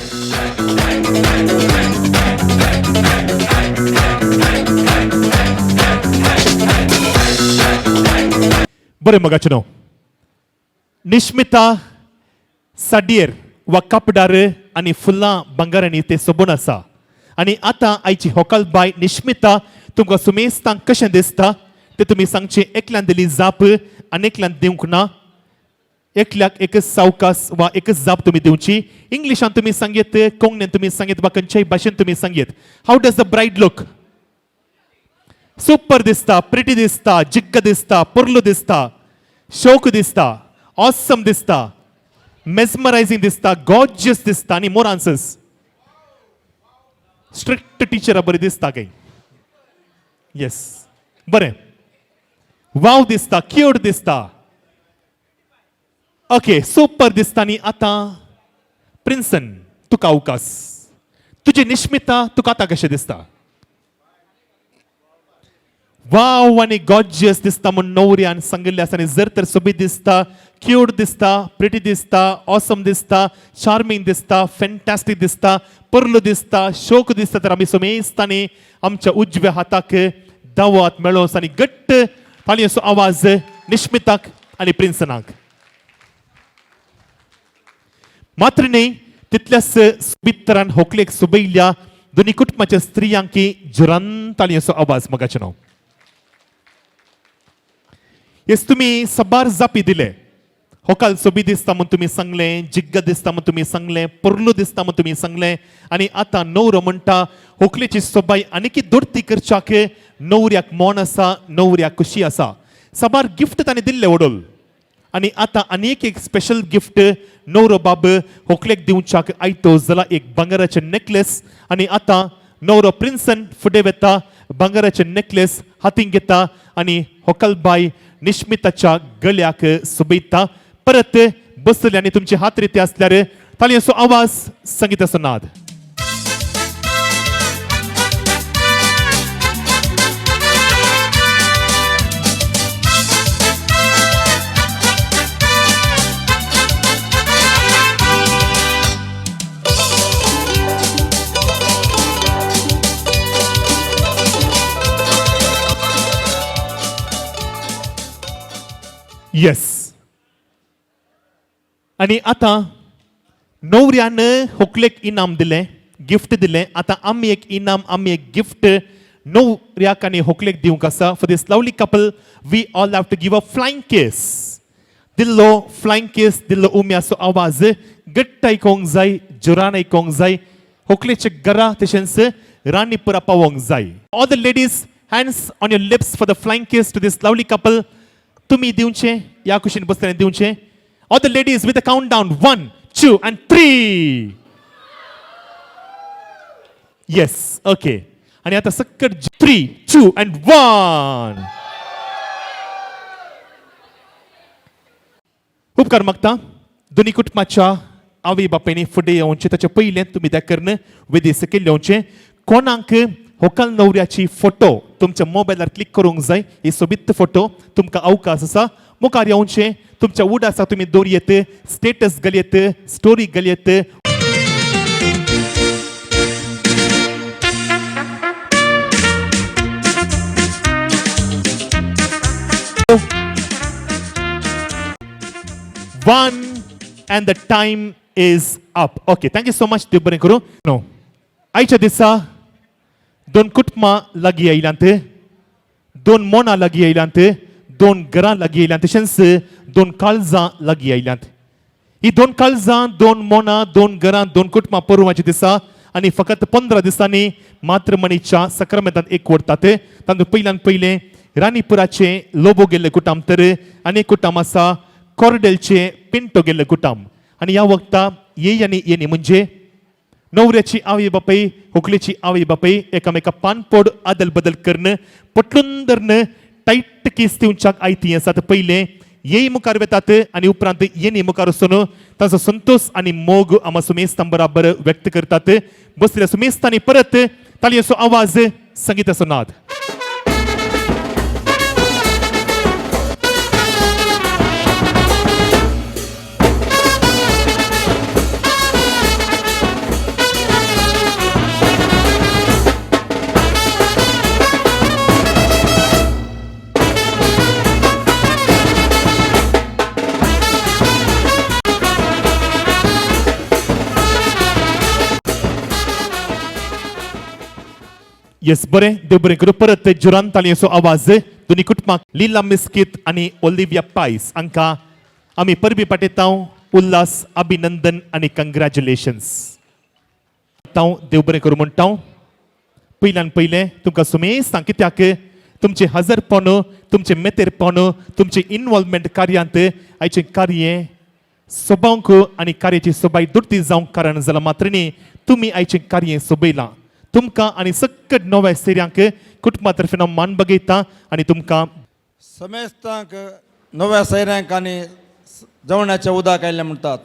बरें मगाचनो निश्मिता साडयेर वा कपडार आनी फुलां बंगारांनी ते सोबून आसा आनी आतां आयची होकलबाई निश्मिता तुमकां सुमेस्तांक कशें दिसता तें तुमी सांगचें एकल्यान दिली जाप आनेकल्यान दिवंक ना एकल्याक एकच सावकास वा एकच जाप तुम्ही दिवची इंग्लिशान तुम्ही सांगेत कोंकणीन तुम्ही सांगेत वा खंयच्याय भाशेन तुम्ही सांगेत how does the bride look super दिसता प्रिटी दिसता जिग्ग दिसता पुर्लू दिसता शोक दिसता ऑसम दिसता मेस्मरायझिंग दिसता गॉर्जियस दिसता आनी मोर आन्सर्स स्ट्रिक्ट टीचरा बरी दिसता काय येस बरें वाव दिसता क्यूट दिसता ओके सुपर दिसता न्ही आतां प्रिन्सन तुका अवकाश तुजी निश्मिता तुका आतां कशें दिसता वाव आनी गॉर्जियस दिसता म्हूण नवऱ्यान सांगिल्लें आसा आनी जर तर सोबीत दिसता क्यूट दिसता प्रिटी दिसता ऑसम दिसता चार्मिंग दिसता फॅन्टास्टीक दिसता पर्लो दिसता शोक दिसता तर आमी सोमेस्तांनी आमच्या उजव्या हाताक दावो हात मेळोवंस आनी घट्ट ताळयेचो आवाज निश्मिताक आनी प्रिन्सनाक मात्र न्ही तितल्याच सोबीत तरान होकलेक सोबयल्ल्या दोनी कुटुंबाच्या स्त्रियांकी जोरान ताळयेचो आवाज मगाचे नांव येस तुम्ही सबार जापी दिले होकाल सोबी दिसता म्हणून तुम्ही सांगले, जिग्ग दिसता म्हणून तुम्ही सांगले, पुरलू दिसता म्हणून तुम्ही सांगले आणि आता नवरो म्हणटा होकलेची सोबाई आनीकी दोडती करच्याक नवऱ्याक मोन आसा, नवऱ्याक खुशी आसा. सबार गिफ्ट ताणें दिल्ले ओडोल आणि आता आनीक एक स्पेशल गिफ्ट नवरो बाब होकलेक दिवच्याक आयतो जाल्यार एक भांगराचे नेकलेस आणि आता नवरो प्रिन्सन फुडें वेता, भांगराचे नेकलेस हातीन घेता आणि होकलबाई निश्मिताच्या गळ्याक सोबयता. परत बसले आणि तुमचे हात रिते असल्यार तालयांचो आवाज, संगीताचो नाद. येस. आणि आता नवऱ्यानं होकलेक इनाम दिले, गिफ्ट दिले. आता आम्ही एक इनाम, आम्ही एक गिफ्ट नवऱ्याक आणि होकलेक दिवंक आसा. For this lovely couple we all have to give a flying kiss. दिल्लो फ्लाइंग केस, दिल्लो उम्याचो आवाज घट्ट आयकोंक जाय, जोरान आयकोंक जाय. होकलेचे घरा तशेंच राणीपुरा पावोंक जाय. All the ladies, hands on your lips for the flying kiss to this lovely couple. तुम्ही दिवचे, या कुशीन बसल्याने दिवचे. All the ladies with a countdown 1, 2 and 3. Yes, okay. आणि आता सक्कट 3, 2 and 1. उपकार मागता दोन्ही कुटुंबाच्या आवय बापायनी फुडें येवचे. ताच्या पयलें तुम्ही त्या कर्ण विधी सकयल येवचे. कोणाक होकाल नवऱ्याची फोटो तुमच्या मोबायलार क्लिक करूंक जाय. ही सोबीत फोटो तुमकां अवकाश आसा. मुखार येवचे. तुमच्या उडासा तुम्ही दवरयेत, स्टेटस घालयेत, स्टोरी घालयेत. One and the time is up. Okay, thank you so much. देव बरें करूं. No. आयच्या दिसा दोन कुटुंबां लागीं आयल्यांत, दोन मोना लागीं आयल्यांत, दोन घरां लागीं आयल्यांत, तशेंच दोन काळजां लागीं आयल्यांत. ही दोन काळजां, दोन मोना, दोन घरां, दोन कुटुंबां परोवपाची दिसा आणि फकत 15 दिसांनी मातृमणीच्या सक्रामेंतांत एक वरतात. तातूंत पयल्यान पयलें राणीपुराचे लोबो गेल्ले कुटाम, तर आनी कुटाम आसा कोर्डेलचे पिंटो गेल्ले कुटाम. आणि ह्या वक्ता येई आनी येणी म्हणजे नवऱ्याची आवय बापाय, होकलेची आवय बापाय एकामेका पानपोड आदल बदल करणं, पटलून धरणं, टाईट केस दिवच्याक आयती आसात. पयलें येई मुखार वेतात आणि उपरांत येणी मुखार वचून ताचो संतोष आणि मोग आमा सुमेस्तां बराबर व्यक्त करतात. बसलेल्या सुमेस्तांनी परत तालयांचो आवाज, संगीताचो नाद. येस, बरें. देव बरें करूं. परत जोरान तालयांचो आवाज दोन्ही कुटुंबाक. लीला मिस्कीत आणि ओलिव्हिया पायस हांकां आमी परबी पाठयता. उल्हास, अभिनंदन आणि कंग्रॅच्युलेशन्स. देव बरें करूं म्हणटा. पयल्यान पयलें तुमकां सुमेस्तां, कित्याक तुमचे हजरपण, तुमचे मेतेरपण, तुमचे इन्वॉल्वमेंट कार्यांत आयचें कार्य सोबावंक आणि कार्याची सोबाय दुर्ती जावंक कारण जालां. मात्र न्ही, तुमी आयचें कार्य सोबयलां. तुमकां आणि सक्कट नव्या सेऱ्यांक कुटुंबा तर्फेन हांव मान बगयतां आणि तुमकां समेस्तांक, नव्या सैऱ्यांक आनी जेवणाच्या उदक आयलें म्हणटात.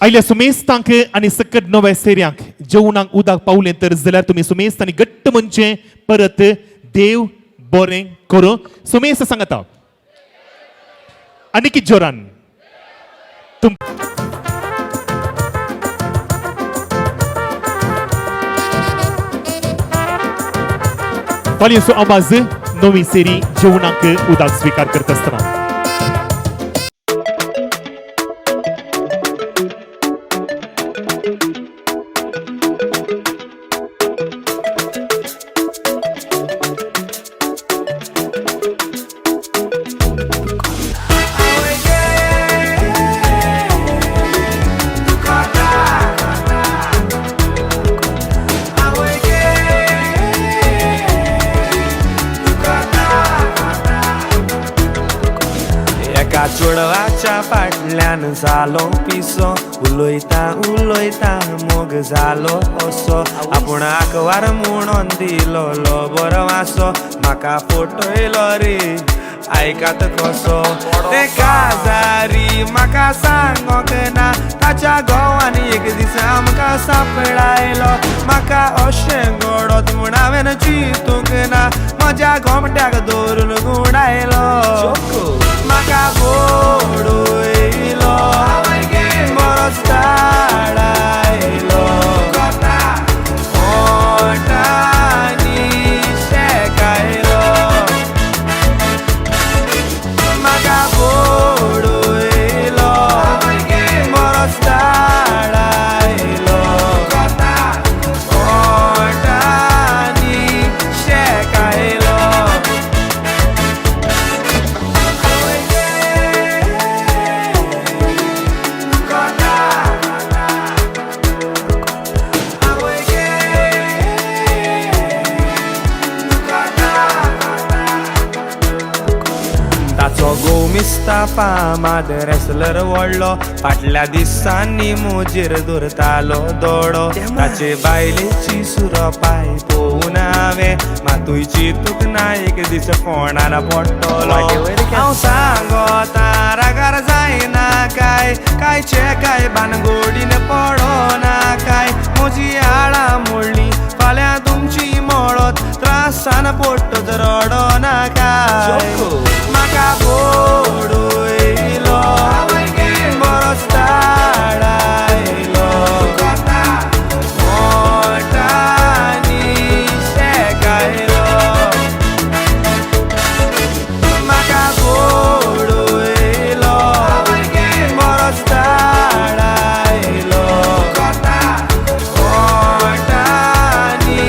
आयल्या सुमेस्तांक आणि सक्कट नव्या सेऱ्यांक जेवणाक उदक पावलें तर जाल्यार तुमी सुमेस्तांनी घट्ट म्हणचें परत देव बरें करूं. सुमेस्त सांगता आनी कितें जोरान. तालयांचो आवाज नवी सेरी जेवणाक उदक स्वीकार करता आसतना. तोंडान जालो पिसो उलोयता उलोयता मोग जालो असो आपूण आकवार म्हणून दिलो बरो वासो म्हाका फटयलो रे आयकात कसो ते काजारी म्हाका सांगोक ना ताच्या घोवान एक दीस आमकां सांपडायलो म्हाका अशें घडत म्हूण हांवें चिंतूंक ना म्हज्या घोमट्याक धरून गुंडायलो म्हाका बोडयलो बरोच धाडायलो ओटांनी शेकायलो म्हाका बोडयलो बरोच धाडायलो ओटांनी शेकायलो ताचो गोमिस्ता फामाद रेसलर व्हडलो फाटल्या दिसांनी मोजेर धरतालो दोडो ताचे बायलेची सुरपाय पळोवन हांवें मातूय चिंतूंक ना एक दीस फोंडान पडटलो हांव सांगोता रागार जायना कांयचे काय भानगडीन पडोना काय म्हजी आळा मोडली फाल्यां तुमची मोडत त्रासान पडटत रडोना काय म्हाका बोडयलो बरोच धाडायलो ओटांनी शेकायलो म्हाका बोडयलो बरोच धाडायलो ओटांनी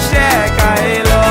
शेकायलो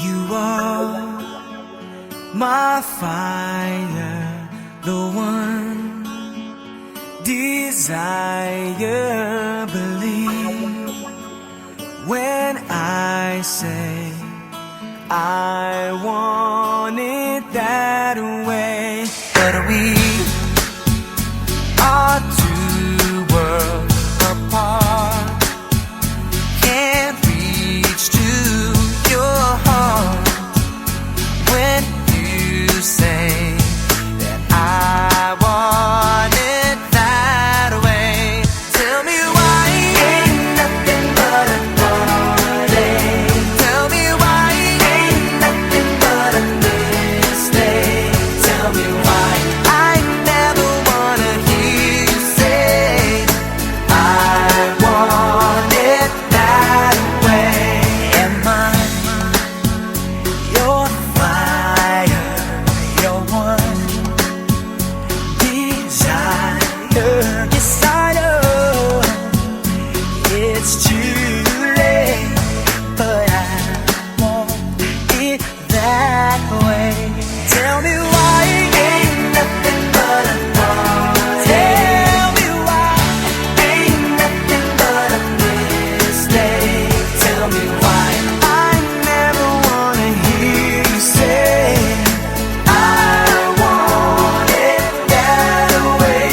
You are my fire, the one desire. Believe when I say I want it that way. But we are two worlds apart, can't reach to your heart when you say that I want it that way. Tell me why ain't nothing but a party. Tell me why ain't nothing but a mistake. Tell me why I never wanna hear you say I want it that way. Am I your fire, your one desire? Yes, I know it's too late, but I want it that way. Tell me why ain't nothing but a party. Tell me why ain't nothing but a mistake. Tell me why I never wanna hear you say I want it that way.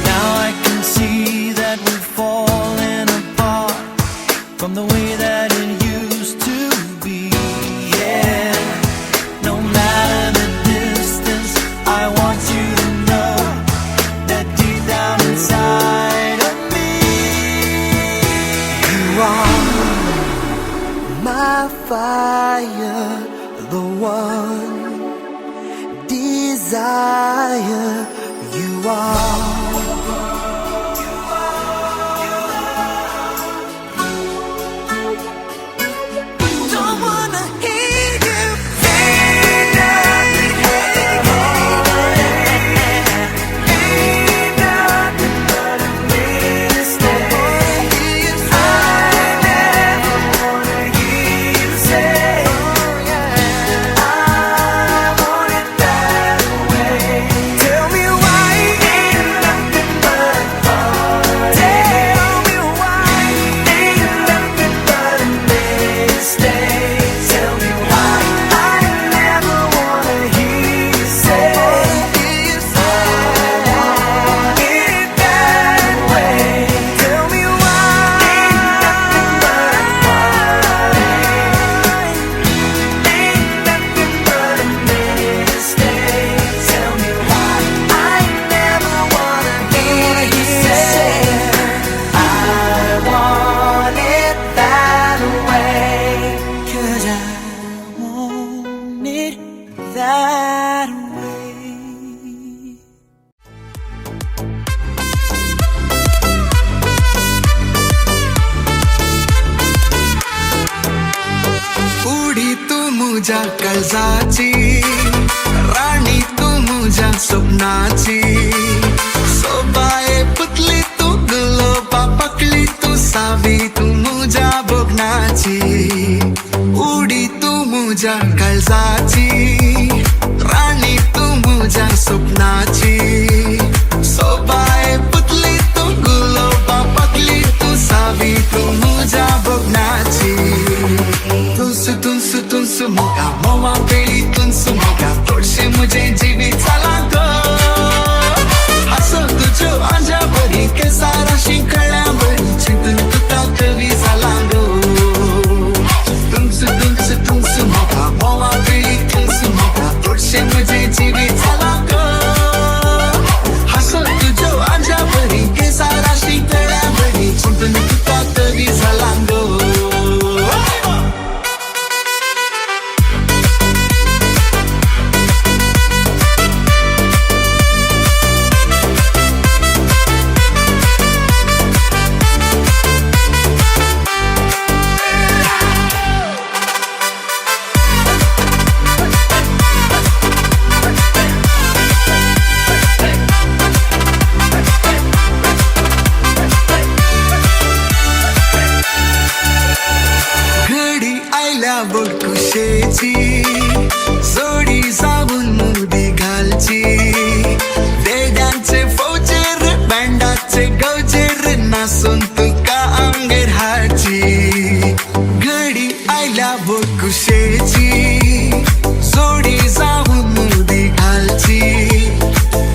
Now I can see that we've fallen apart from the way that it used to be. Yeah, no matter the distance, I want you to know that deep down inside of me, you are my fire, the one desire. You are. Don't wanna hear you say nothing. Ain't nothing but a mistake. I never wanna hear you say I want it that way. Tell me why ain't nothing but a party. Tell me why ain't nothing but a mistake. Tell me why I never wanna hear you say I want it that way. Tell me why ain't nothing but a party. Ain't nothing but a mistake. Tell me why I never wanna hear you say I want it that way. 'Cause I want it that way. उडी तू मुझ्या काळजाची, राणी तू मुझ्या स्वप्नाची. सोबाये पुतली तू गुलोबा पकली तू सावी तू मुझ्या बघनाची. उडी तू मुझ्या काळजाची, राणी तू मुझ्या स्वप्नाची. सोबाये पुतली तू गुलोबा पकली तू सावी तू मुझ्या बघनाची. तुनसु तुनसु तुनसु मोगा मोवा बेळी तुनसु मोगा तोडशे मुझे जीवी चला गो. असो तुझ्यो आजा बरी के सारा शिंकळ्या बरी चिंतन तुका कवी झाला गो. तुनसु तुनसु तुनसु मोगा मोवा बेळी हाडची घडी आयल्या बोकुशेची जोडी जाऊन मुदी घालची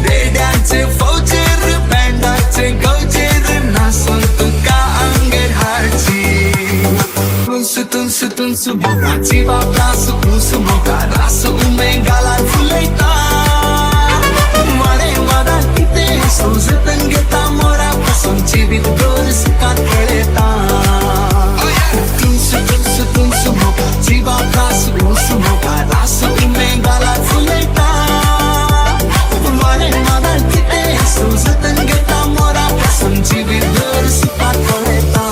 रेड्यांचे फौजेर बँडाचे गवजेर नासून तुका अंगेर हाडची तुनसु तुनसु बोगाची बाबा सुकूसु मोका रासु उमे गालार फुलयता मारे वादा किते सोजतन घेता मोरा पासून जीवित दोर सुखात कळेता तुनसु मोगाची बाबा सुकूसु मोका रासु उमे गालार फुलयता मारे वादा किते सोजतन घेता मोरा पासून जीवित दोर सुखात कळेता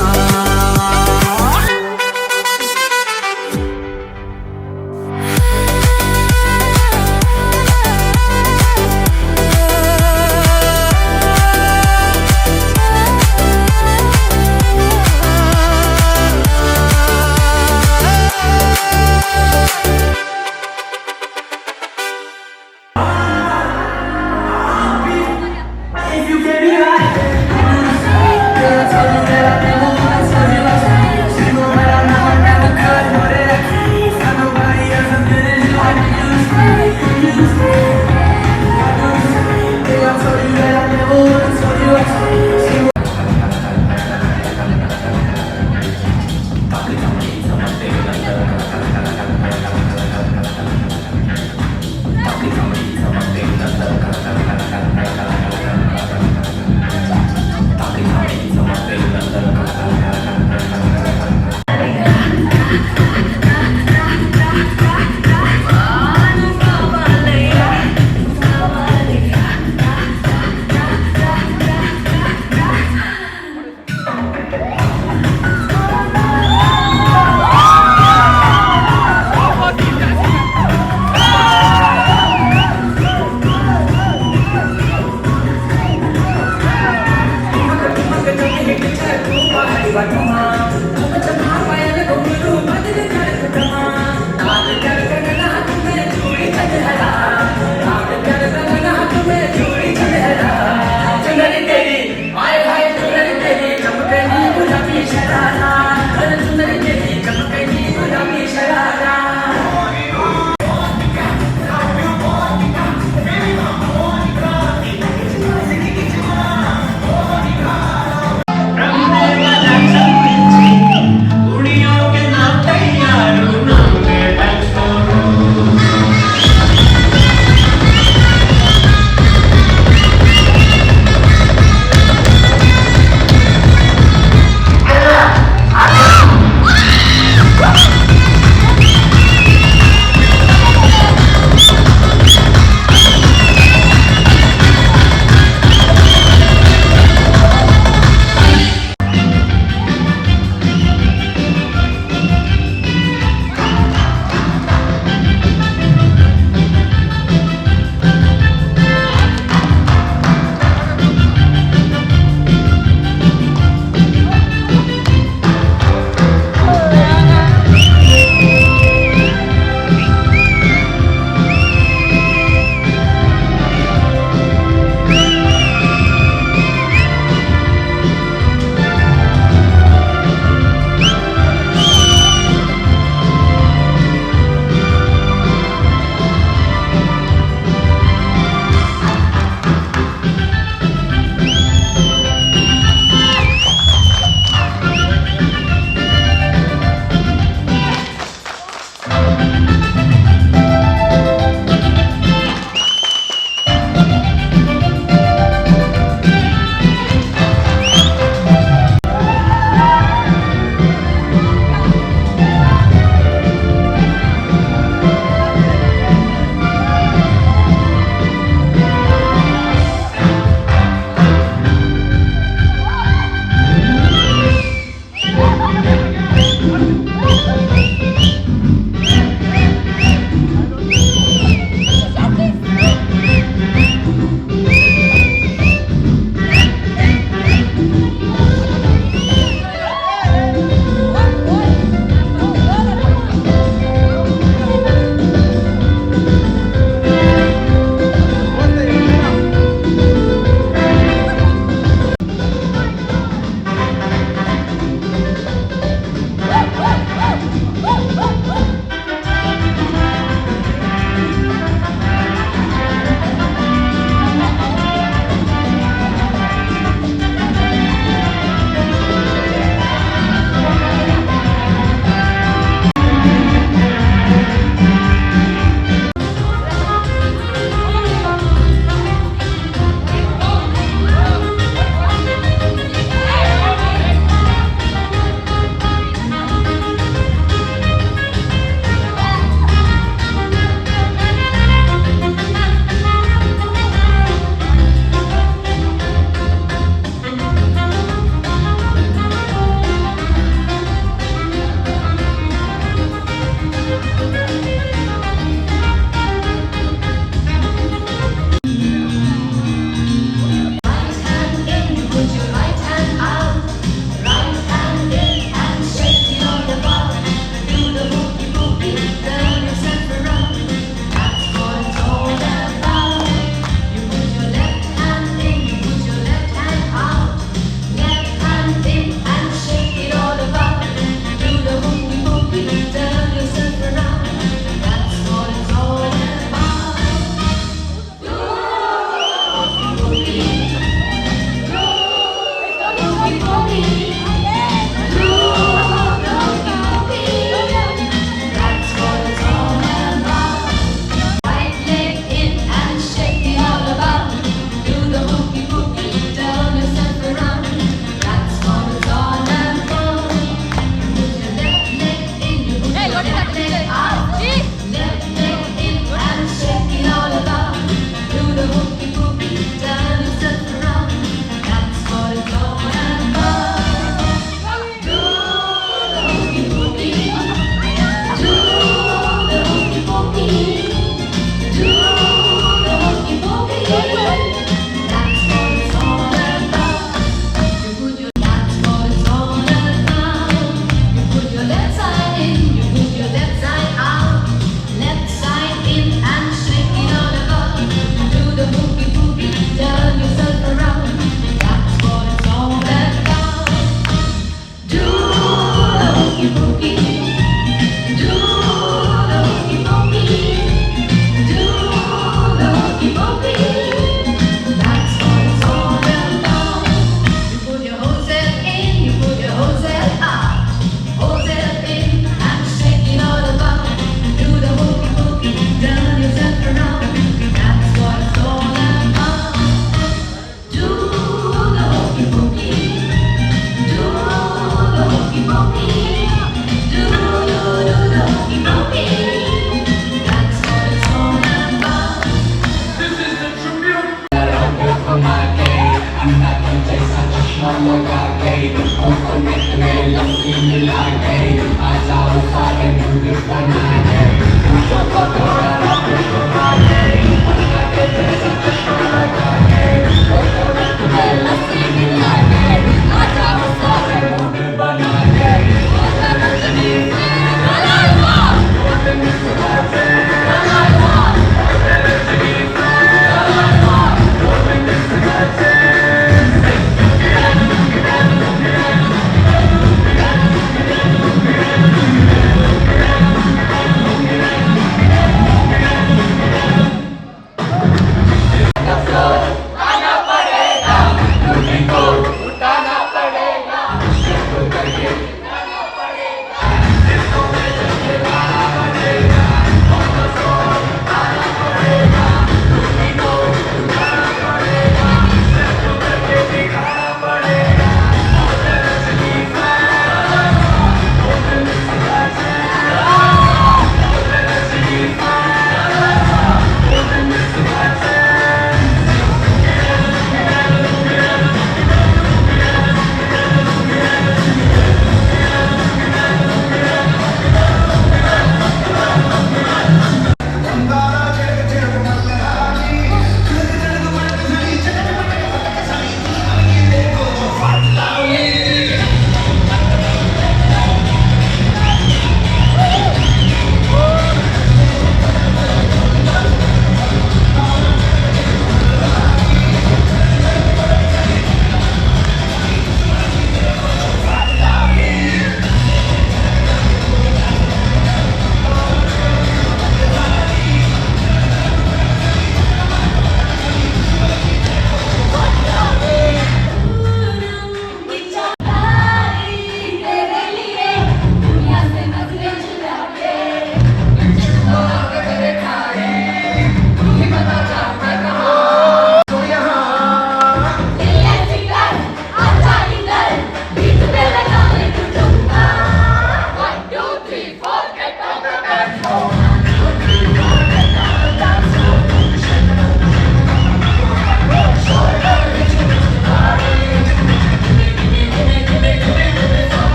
hey.